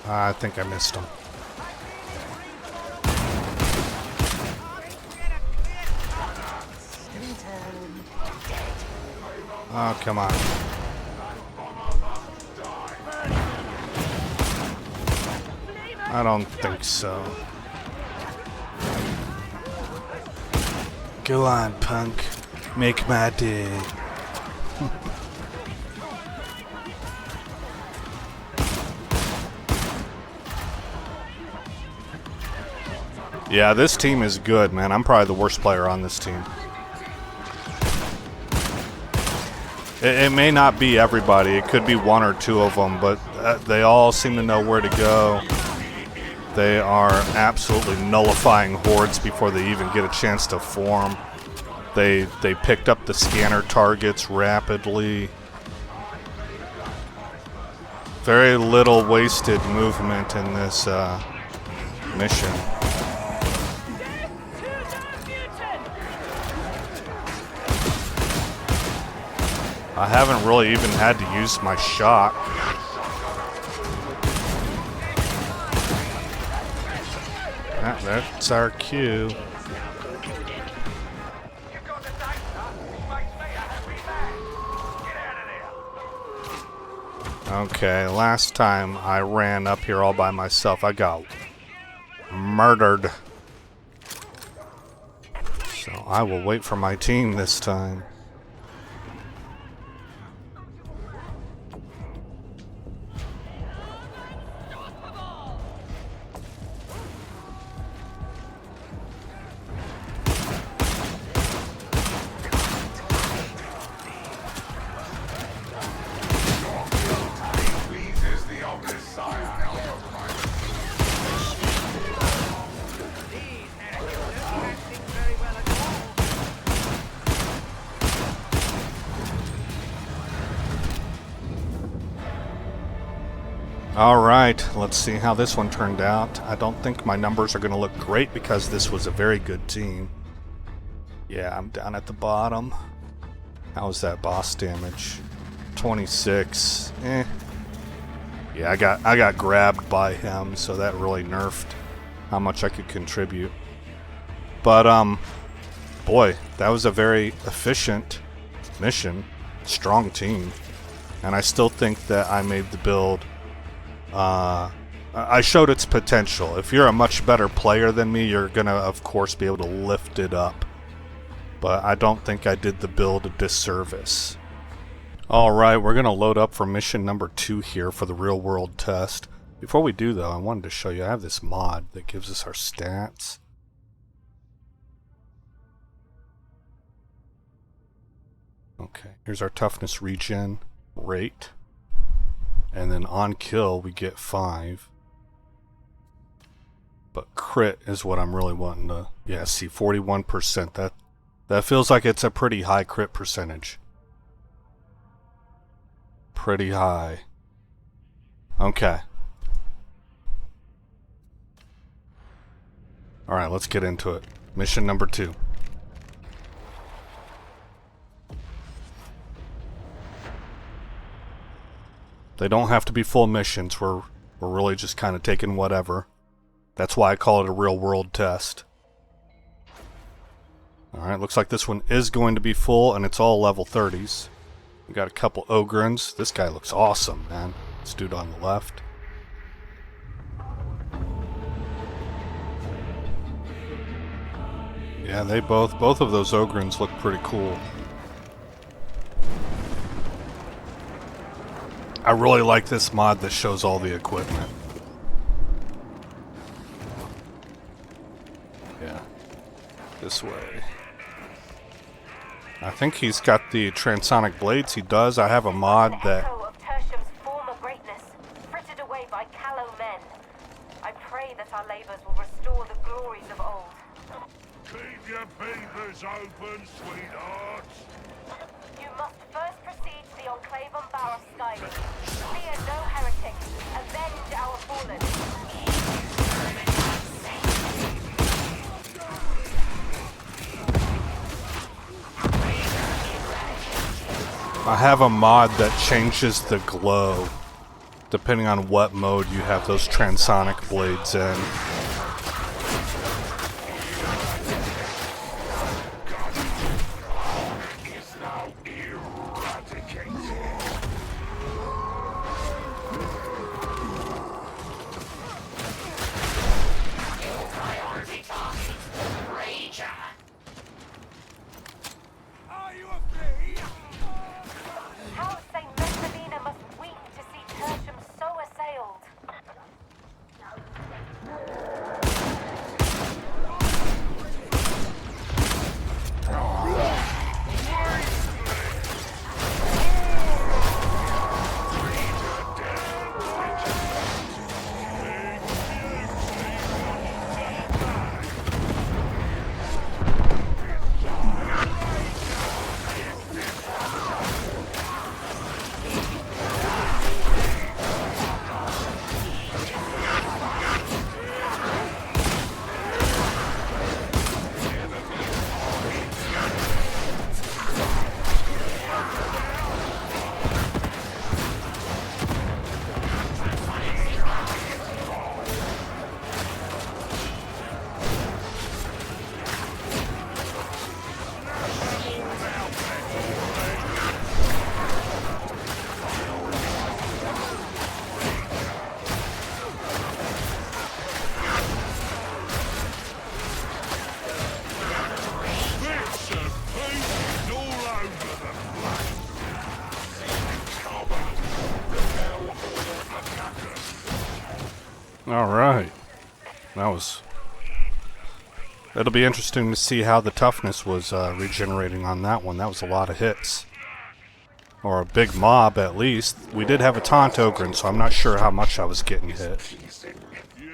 I think I missed him. Oh, come on. I don't think so. Go on, punk. Make my day. Yeah, this team is good, man. I'm probably the worst player on this team. It may not be everybody. It could be one or two of them, but they all seem to know where to go. They are absolutely nullifying hordes before they even get a chance to form. They picked up the scanner targets rapidly. Very little wasted movement in this mission. I haven't really even had to use my shot. That's our cue. Okay, last time I ran up here all by myself, I got murdered. So I will wait for my team this time. Alright, let's see how this one turned out. I don't think my numbers are going to look great because this was a very good team. Yeah, I'm down at the bottom. How's that boss damage? 26. Eh. Yeah, I got grabbed by him, so that really nerfed how much I could contribute. But, boy, that was a very efficient mission. Strong team. And I still think that I made the build... I showed its potential. If you're a much better player than me, you're gonna, of course, be able to lift it up. But I don't think I did the build a disservice. Alright, we're gonna load up for mission number 2 here for the real world test. Before we do, though, I wanted to show you, I have this mod that gives us our stats. Okay, here's our toughness regen rate. And then on kill, we get 5. But crit is what I'm really wanting to... Yeah, see, 41%. That feels like it's a pretty high crit percentage. Pretty high. Okay. Alright, let's get into it. Mission number 2. They don't have to be full missions. We're really just kind of taking whatever. That's why I call it a real world test. Alright, looks like this one is going to be full, and it's all level 30s. We got a couple Ogrins. This guy looks awesome, man. This dude on the left. Yeah, they both of those Ogrins look pretty cool. I really like this mod that shows all the equipment. Yeah. This way. I think he's got the transonic blades. He does. I have a mod that... Echo of Tertium's former greatness, frittered away by callow men. I pray that our labors will restore the glories of old. Keep your peepers open, sweetheart. You must first proceed to the Enclave on Bower Skyling. Fear no heretics. Avenge our fallen. I have a mod that changes the glow depending on what mode you have those transonic blades in. Alright. It'll be interesting to see how the toughness was regenerating on that one. That was a lot of hits. Or a big mob, at least. We did have a taunt ogre, so I'm not sure how much I was getting hit. You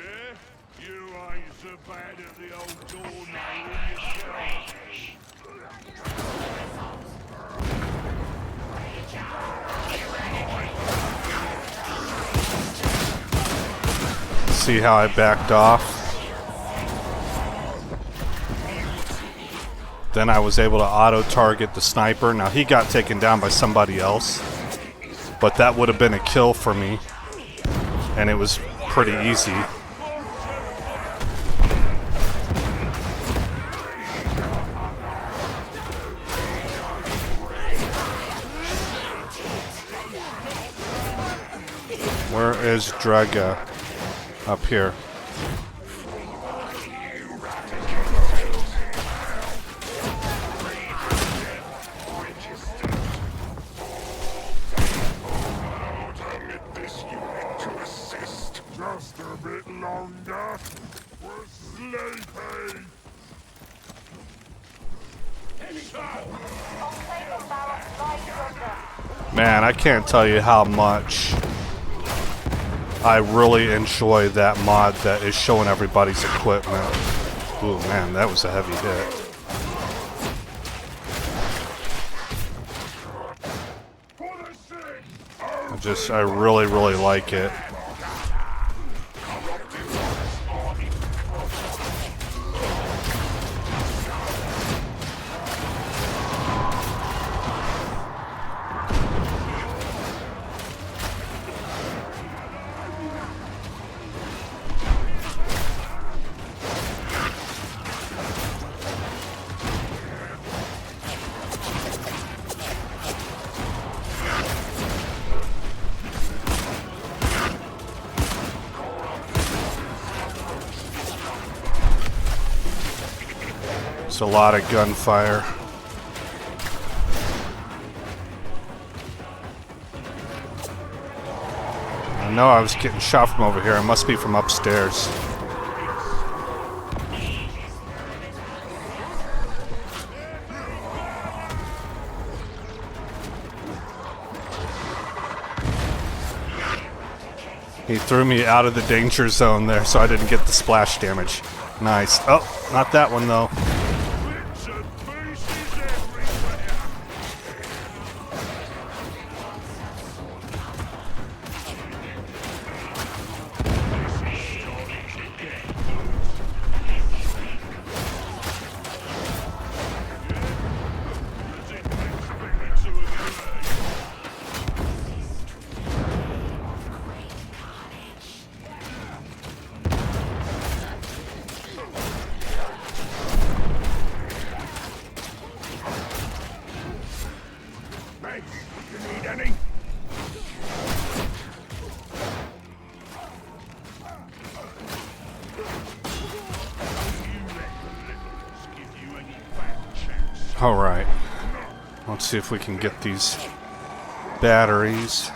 ain't so bad at the old doornail yourself. See how I backed off? Then I was able to auto-target the sniper. Now he got taken down by somebody else, but that would have been a kill for me, and it was pretty easy. Where is Draga? Up here. Just a bit longer. We're sleepy. Man, I can't tell you how much I really enjoy that mod that is showing everybody's equipment. Ooh, man, that was a heavy hit. I really like it. It's a lot of gunfire. I know I was getting shot from over here. It must be from upstairs. He threw me out of the danger zone there, so I didn't get the splash damage. Nice. Oh, not that one though. Alright, let's see if we can get these batteries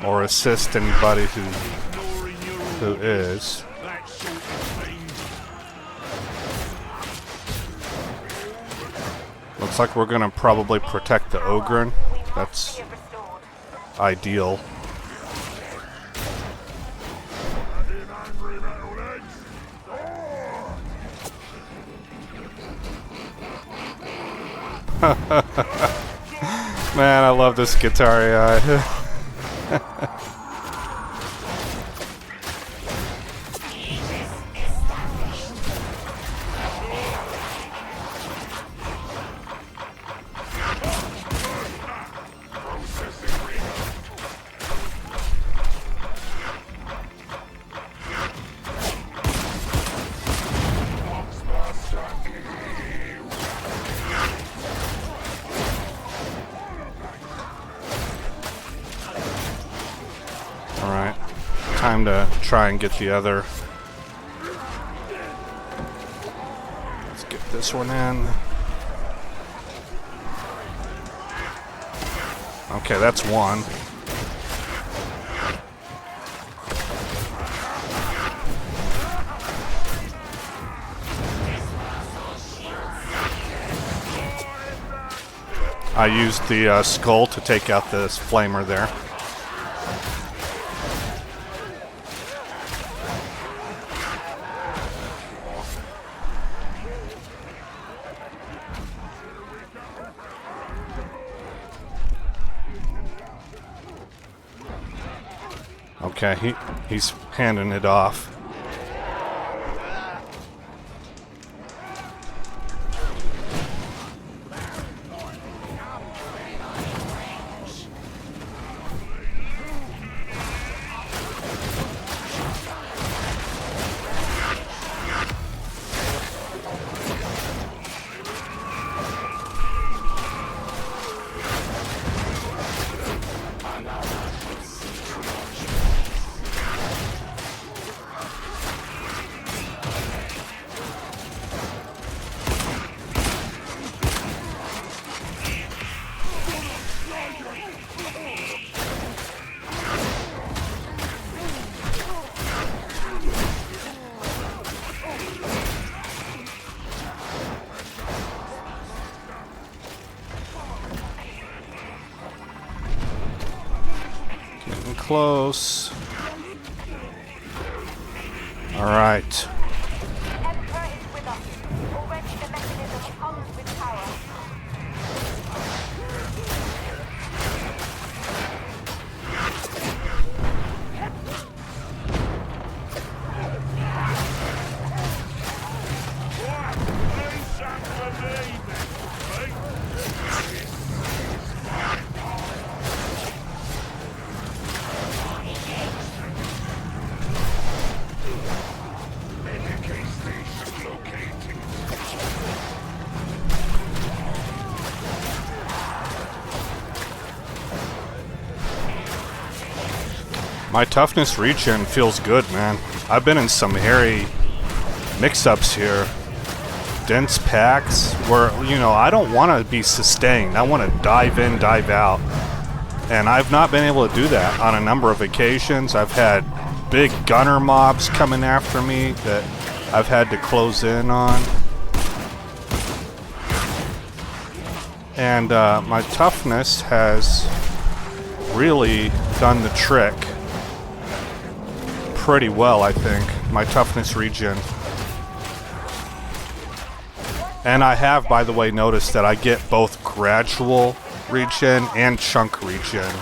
or assist anybody who is. Looks like we're gonna probably protect the Ogre. That's ideal. Man, I love this Skitarii. Alright, time to try and get the other. Let's get this one in. Okay, that's one. I used the skull to take out this flamer there. Okay, he's handing it off. Close. All right. Emperor is with us. Already the mechanism hums with power. My toughness regen feels good, man. I've been in some hairy mix-ups here. Dense packs where, you know, I don't want to be sustained. I want to dive in, dive out. And I've not been able to do that on a number of occasions. I've had big gunner mobs coming after me that I've had to close in on. And my toughness has really done the trick pretty well, I think. My toughness regen. And I have, by the way, noticed that I get both gradual regen and chunk regen.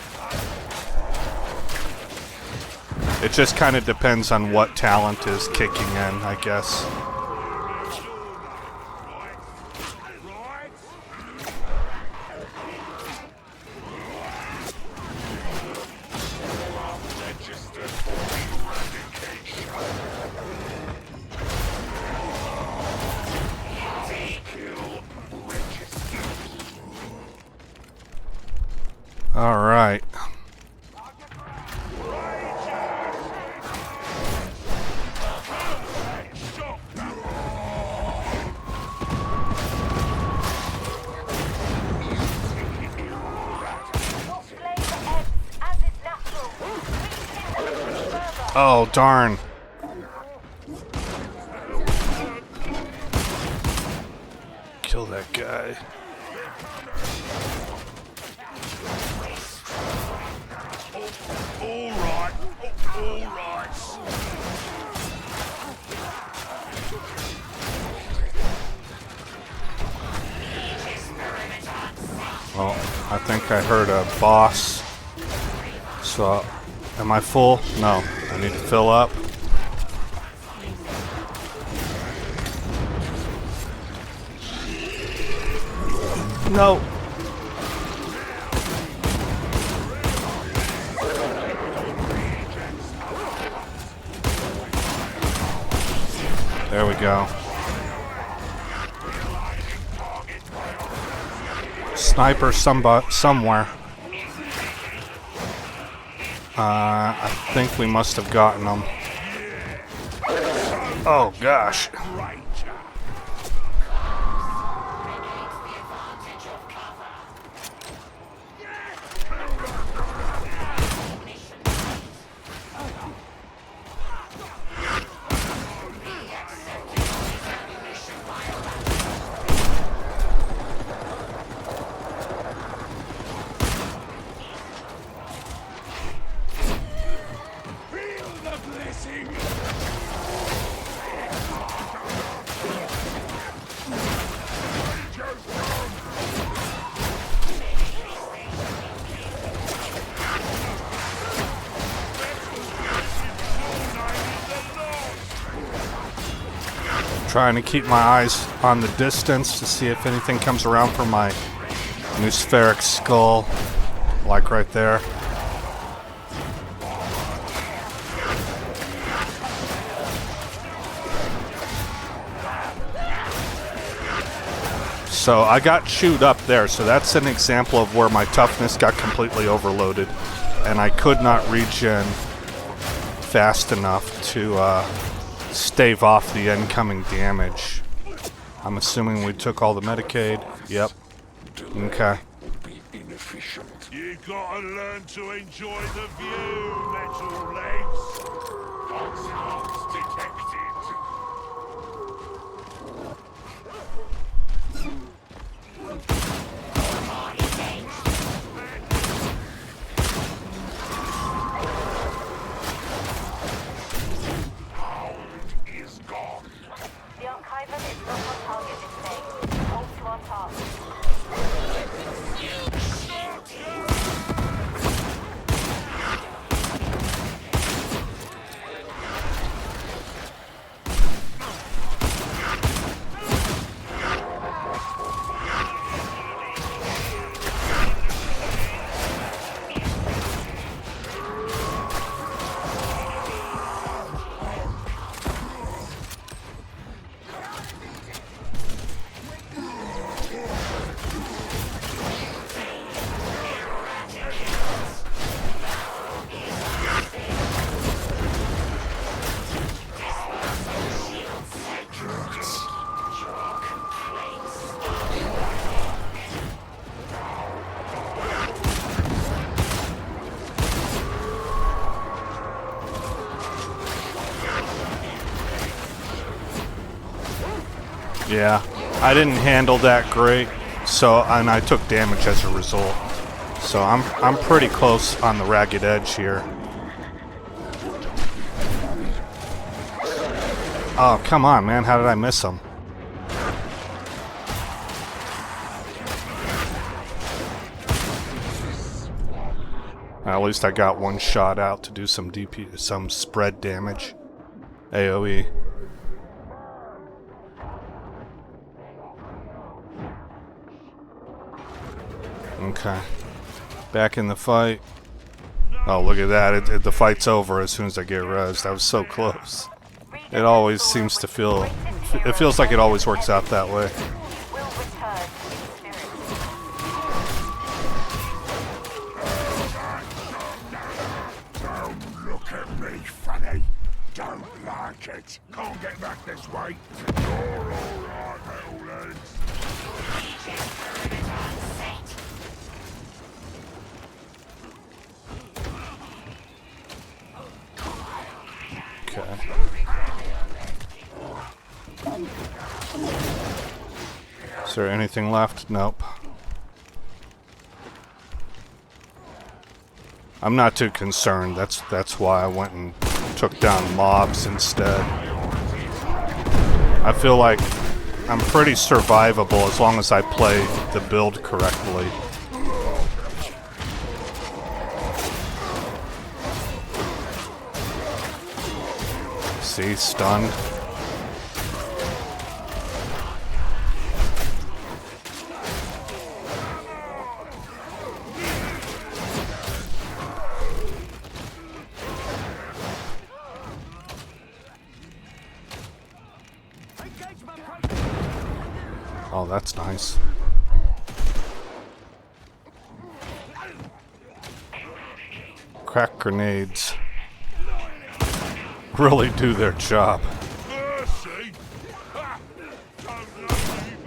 It just kind of depends on what talent is kicking in, I guess. All right. Oh, darn. Kill that guy. Well, I think I heard a boss. So, am I full? No, I need to fill up. No. There we go. Sniper somewhere. I think we must have gotten them. Oh gosh. Trying to keep my eyes on the distance to see if anything comes around for my new spheric skull, like right there. So I got chewed up there, so that's an example of where my toughness got completely overloaded, and I could not regen fast enough to stave off the incoming damage. I'm assuming we took all the Medicaid. Yep. Okay. You gotta learn to enjoy the view, metal legs. Foxhounds detected. The archiver is not on target this day. Hold to our task. Yeah, I didn't handle that great, and I took damage as a result. So I'm pretty close on the ragged edge here. Oh, come on, man, how did I miss him? At least I got one shot out to do some some spread damage. AoE. Okay. Back in the fight. Oh, look at that. The fight's over as soon as I get rezzed. I was so close. It always seems to feel... It feels like it always works out that way. Will return in spirit. Don't look at me funny. Don't like it. Can't get back this way. You're alright, metal legs. Okay. Is there anything left? Nope. I'm not too concerned. That's why I went and took down mobs instead. I feel like I'm pretty survivable as long as I play the build correctly. See, stunned. Oh, that's nice. Crack grenades really do their job. Mercy! Ha! Don't love me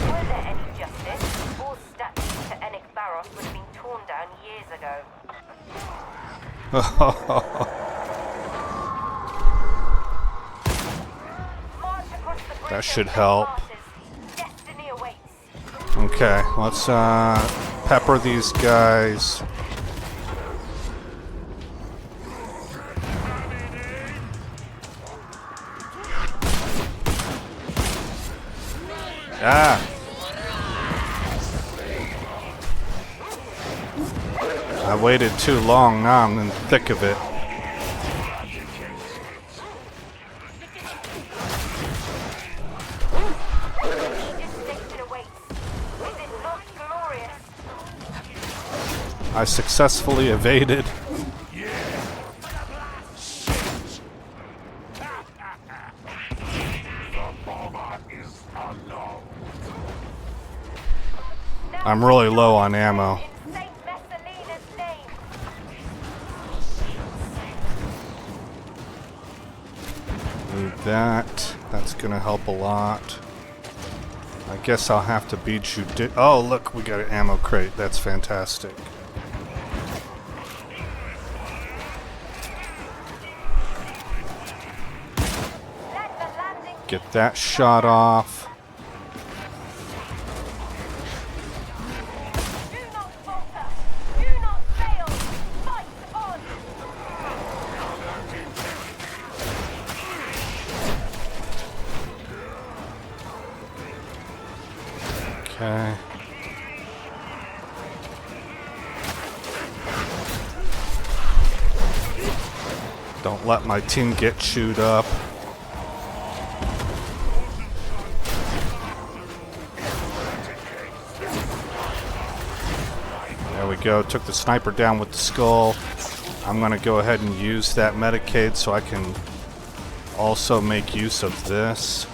Were there any justice, all statues to Enic Barros would have been torn down years ago. That should help. Destiny awaits. Okay, let's pepper these guys. Ah! I waited too long, now I'm in the thick of it. I successfully evaded. I'm really low on ammo. Need that. That's gonna help a lot. I guess I'll have to beat you. Oh, look, we got an ammo crate. That's fantastic. Get that shot off. Okay. Don't let my team get chewed up. There we go. Took the sniper down with the skull. I'm going to go ahead and use that Medicaid so I can also make use of this.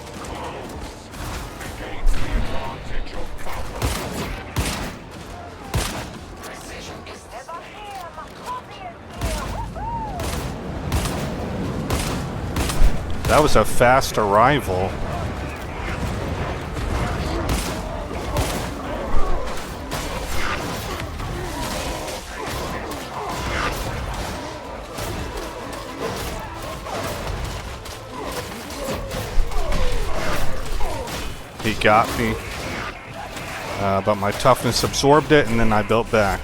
That was a fast arrival. He got me. But my toughness absorbed it, and then I built back.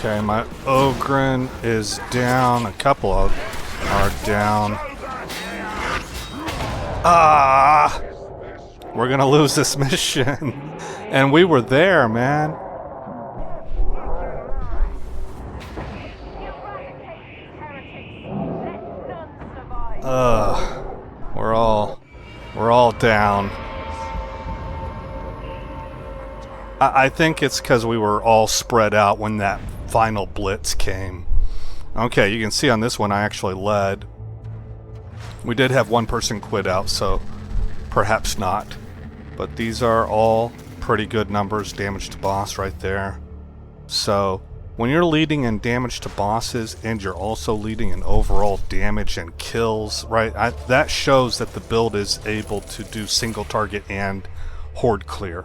Okay, my Ogren is down. A couple of are down. Ah! We're gonna lose this mission. And we were there, man. We're all down. I think it's because we were all spread out when that final blitz came. Okay, you can see on this one I actually led. We did have one person quit out, so perhaps not. But these are all pretty good numbers. Damage to boss right there. So when you're leading in damage to bosses and you're also leading in overall damage and kills, right, that shows that the build is able to do single target and horde clear.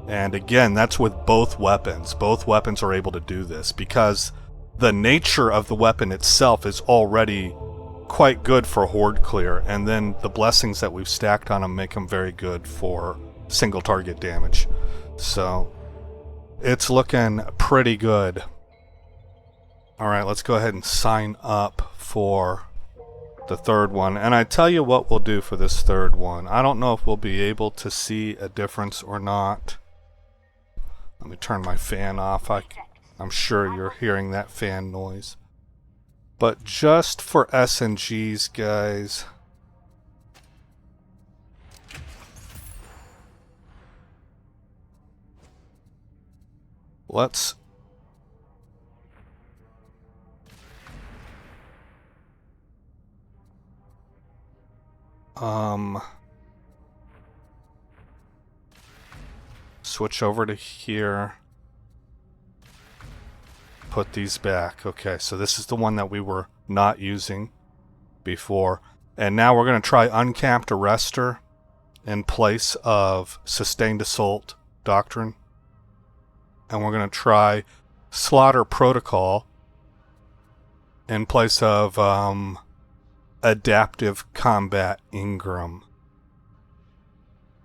And again, that's with both weapons. Both weapons are able to do this because the nature of the weapon itself is already quite good for horde clear, and then the blessings that we've stacked on them make them very good for single target damage. So it's looking pretty good. Alright, let's go ahead and sign up for the third one. And I tell you what we'll do for this third one. I don't know if we'll be able to see a difference or not. Let me turn my fan off. I'm sure you're hearing that fan noise. But just for S&Gs, guys, let's switch over to here. put these back. Okay, so this is the one that we were not using before. And now we're going to try Uncapped Arrestor in place of Sustained Assault Doctrine. And we're going to try Slaughter Protocol in place of Adaptive Combat Ingram.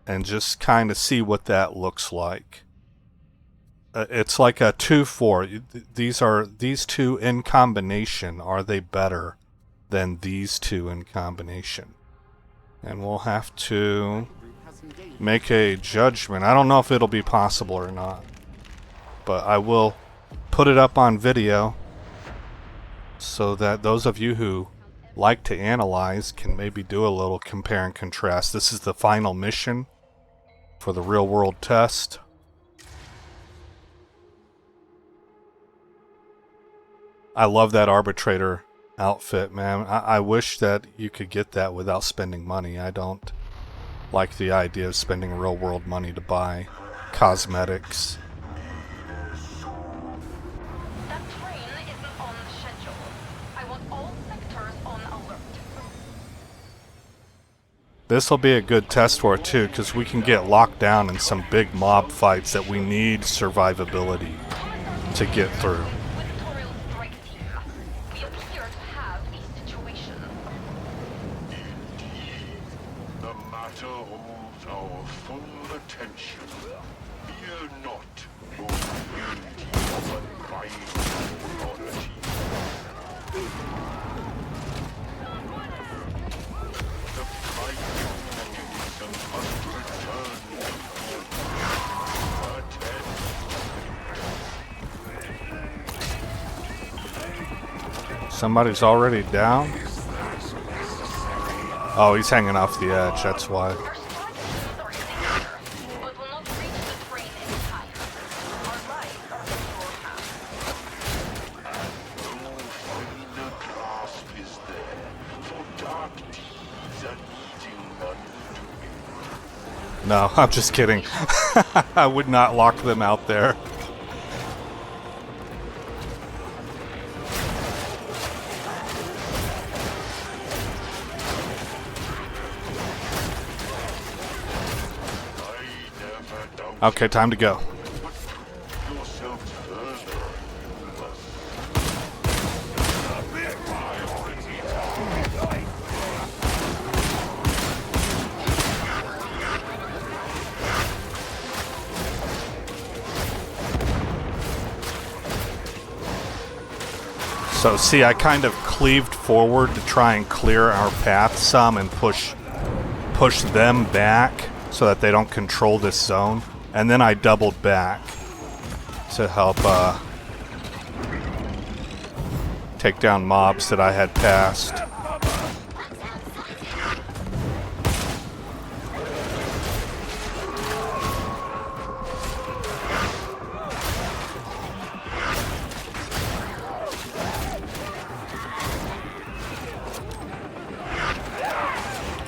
And just kind of see what that looks like. It's like a 2-4. These two in combination. Are they better than these two in combination? And we'll have to make a judgment. I don't know if it'll be possible or not, but I will put it up on video so that those of you who like to analyze can maybe do a little compare and contrast. This is the final mission for the real world test. I love that arbitrator outfit, man. I wish that you could get that without spending money. I don't like the idea of spending real world money to buy cosmetics. That train isn't on schedule. I want all sectors on alert. This will be a good test for it too, because we can get locked down in some big mob fights that we need survivability to get through. Equatorial strike team. We appear to have a situation. The matter holds our full attention. Fear not, your community of unbridled authority. The price is an unreturned Somebody's already down? Oh, he's hanging off the edge, that's why. We're starting to start together, but will not reach the train in time. Our lives are in your hands. No finer grasp is there for dark deeds and eating undoing. No, I'm just kidding. I would not lock them out there. Okay, time to go. Yourself further. So see, I kind of cleaved forward to try and clear our path some and push them back so that they don't control this zone. And then I doubled back to help take down mobs that I had passed.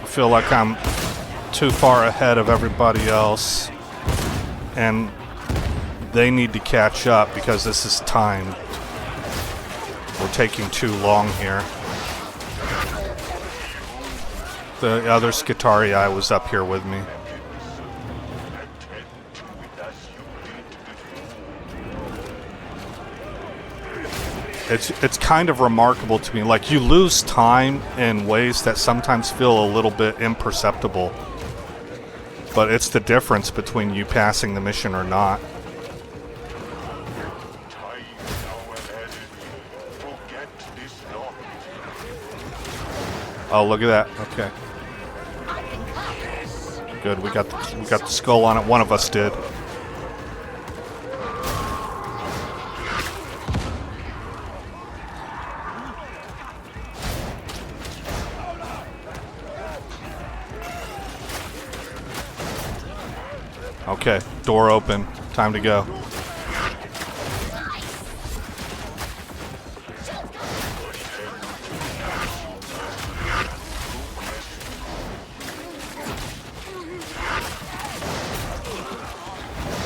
I feel like I'm too far ahead of everybody else, and they need to catch up because this is timed. We're taking too long here. The other Skitarii was up here with me. It's kind of remarkable to me. Like, you lose time in ways that sometimes feel a little bit imperceptible. But it's the difference between you passing the mission or not. Oh, look at that. Okay. Good. We got the skull on it. One of us did. Okay, door open. Time to go.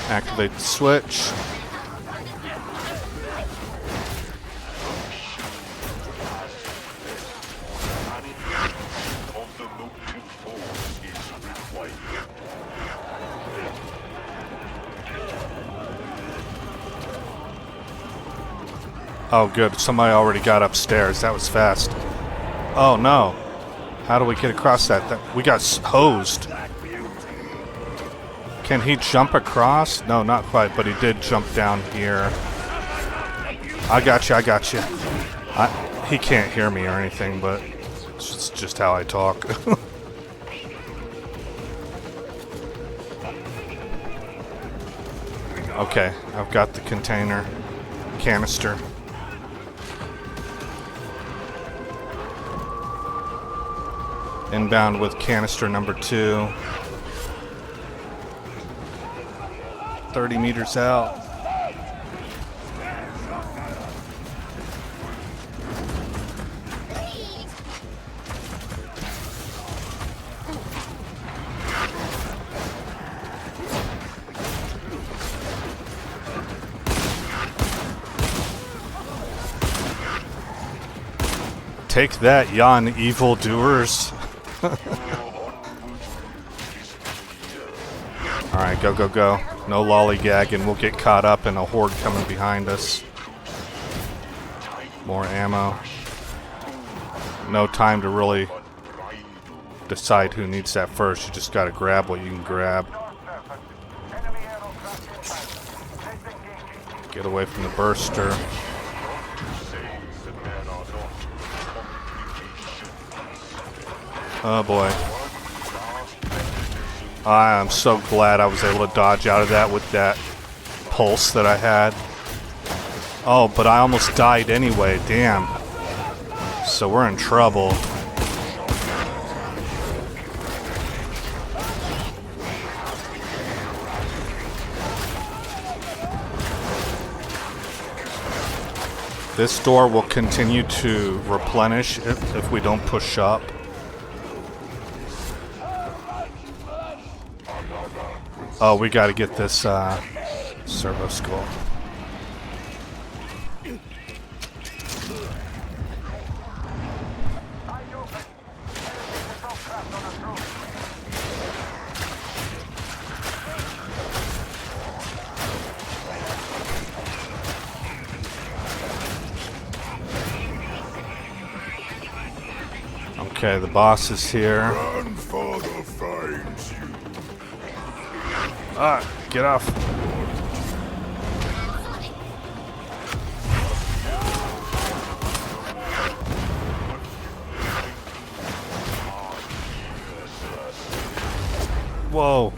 Activate the switch. Oh, good. Somebody already got upstairs. That was fast. Oh, no. How do we get across that? We got hosed. Can he jump across? No, not quite, but he did jump down here. I got you, I got you. He can't hear me or anything, but it's just how I talk. Okay, I've got the container. Canister. Inbound with canister number 2. 30 meters out. Take that, yon evildoers. Alright, go, go, go. No lollygagging. We'll get caught up in a horde coming behind us. More ammo. No time to really decide who needs that first. You just gotta grab what you can grab. Get away from the burster. Oh boy. I am so glad I was able to dodge out of that with that pulse that I had. Oh, but I almost died anyway, damn. So we're in trouble. This door will continue to replenish if we don't push up. Oh, we gotta get this servo skull. Okay, the boss is here. Run for the flames, you. Ah, get off. Whoa.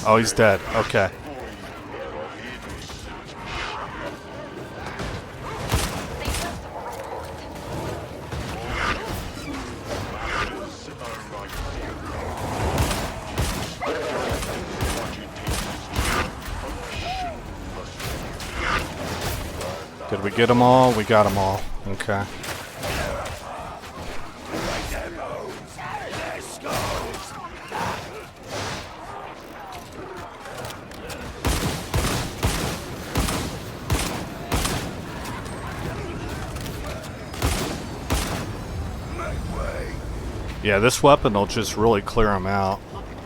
Oh, he's dead. Okay. Did we get them all? We got them all. Okay. Yeah, this weapon will just really clear them out.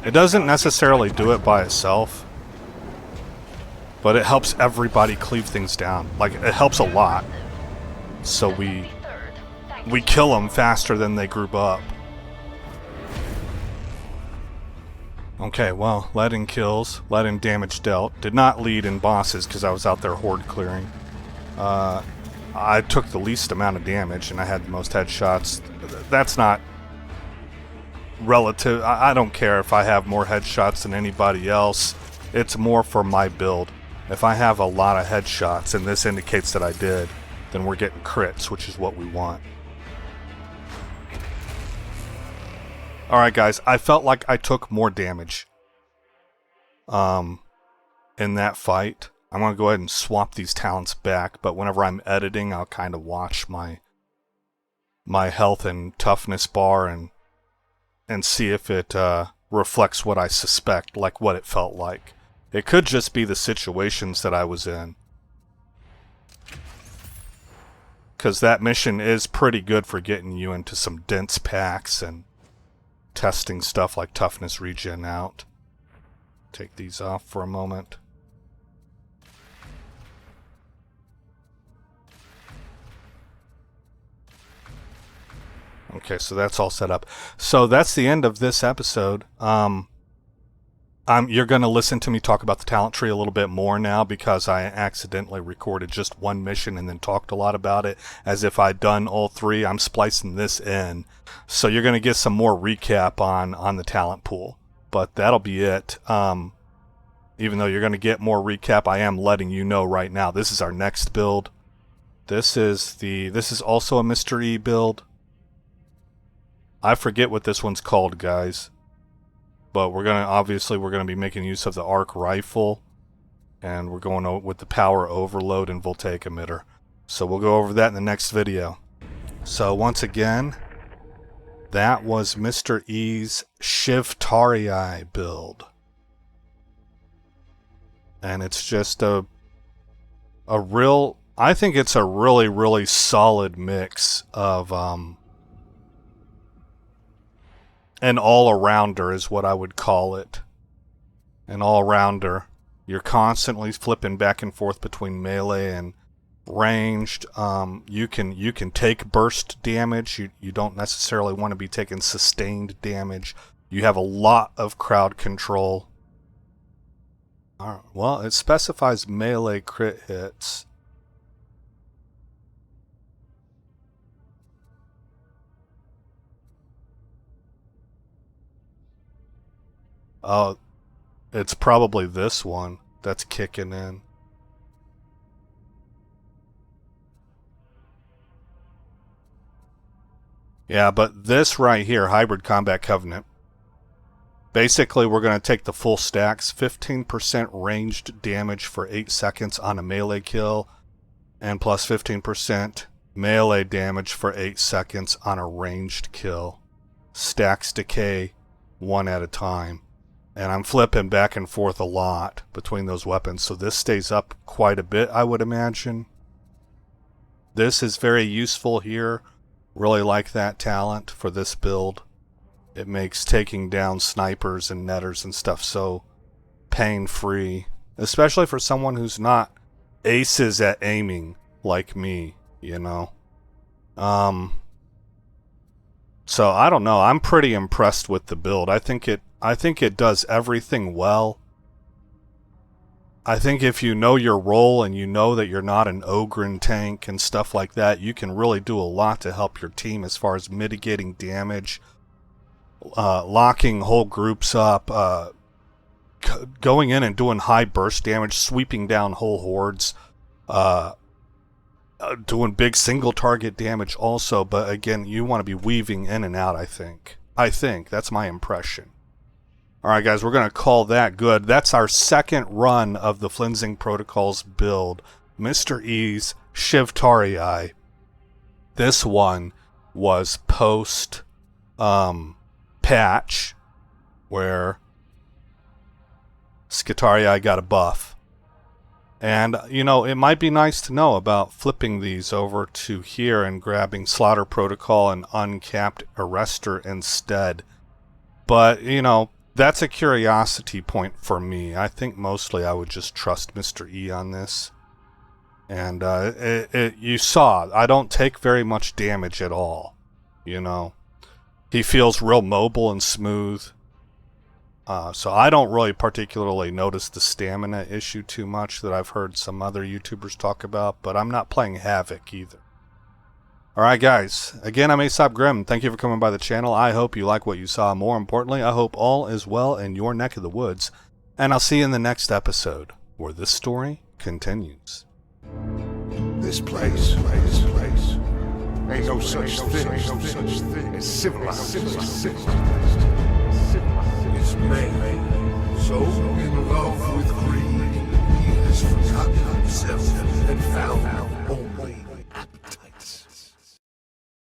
It doesn't necessarily do it by itself, but it helps everybody cleave things down. Like, it helps a lot. So we kill them faster than they group up. Okay, well, lead in kills, lead in damage dealt. Did not lead in bosses because I was out there horde clearing. I took the least amount of damage and I had the most headshots. That's not relative. I don't care if I have more headshots than anybody else. It's more for my build. If I have a lot of headshots, and this indicates that I did, then we're getting crits, which is what we want. Alright guys, I felt like I took more damage in that fight. I'm going to go ahead and swap these talents back, but whenever I'm editing, I'll kind of watch my my health and toughness bar and see if it reflects what I suspect, like what it felt like. It could just be the situations that I was in. Because that mission is pretty good for getting you into some dense packs and testing stuff like toughness regen out. Take these off for a moment. Okay, so that's all set up. So that's the end of this episode. You're going to listen to me talk about the talent tree a little bit more now because I accidentally recorded just one mission and then talked a lot about it as if I'd done all three. I'm splicing this in. So you're going to get some more recap on the talent pool. But that'll be it. Even though you're going to get more recap, I am letting you know right now. This is our next build. This is also a Mr. E build. I forget what this one's called, guys. But we're gonna be making use of the arc rifle, and we're going with the power overload and voltaic emitter. So we'll go over that in the next video. So once again, that was Mr. E's Skitarii build, and it's just I think it's a really solid mix of an all-arounder is what I would call it. An all-rounder. You're constantly flipping back and forth between melee and ranged. You can take burst damage. You don't necessarily want to be taking sustained damage. You have a lot of crowd control. Alright, well, it specifies melee crit hits. Oh, it's probably this one that's kicking in. Yeah, but this right here, Hybrid Combat Covenant, basically we're going to take the full stacks, 15% ranged damage for 8 seconds on a melee kill, and plus 15% melee damage for 8 seconds on a ranged kill. Stacks decay one at a time. And I'm flipping back and forth a lot between those weapons, so this stays up quite a bit, I would imagine. This is very useful here. Really like that talent for this build. It makes taking down snipers and netters and stuff so pain-free, especially for someone who's not aces at aiming like me, you know. So I don't know. I'm pretty impressed with the build. I think it does everything well. I think if you know your role and you know that you're not an Ogren tank and stuff like that, you can really do a lot to help your team as far as mitigating damage, locking whole groups up, going in and doing high burst damage, sweeping down whole hordes, doing big single target damage also. But again, you want to be weaving in and out, I think. That's my impression. Alright guys, we're going to call that good. That's our second run of the Flensing Protocols build. Mr. E's Skitarii. This one was post patch where Skitarii got a buff. And, you know, it might be nice to know about flipping these over to here and grabbing Slaughter Protocol and Uncapped Arrestor instead. But, you know, that's a curiosity point for me. I think mostly I would just trust Mr. E on this. And you saw, I don't take very much damage at all. You know, he feels real mobile and smooth. So I don't really particularly notice the stamina issue too much that I've heard some other YouTubers talk about. But I'm not playing Havoc either. Alright guys, again I'm Aesop Grim. Thank you for coming by the channel. I hope you like what you saw. More importantly, I hope all is well in your neck of the woods. And I'll see you in the next episode, where this story continues. This place ain't no such thing as civilized. It's man, so in love with greed, he has forgotten himself and found only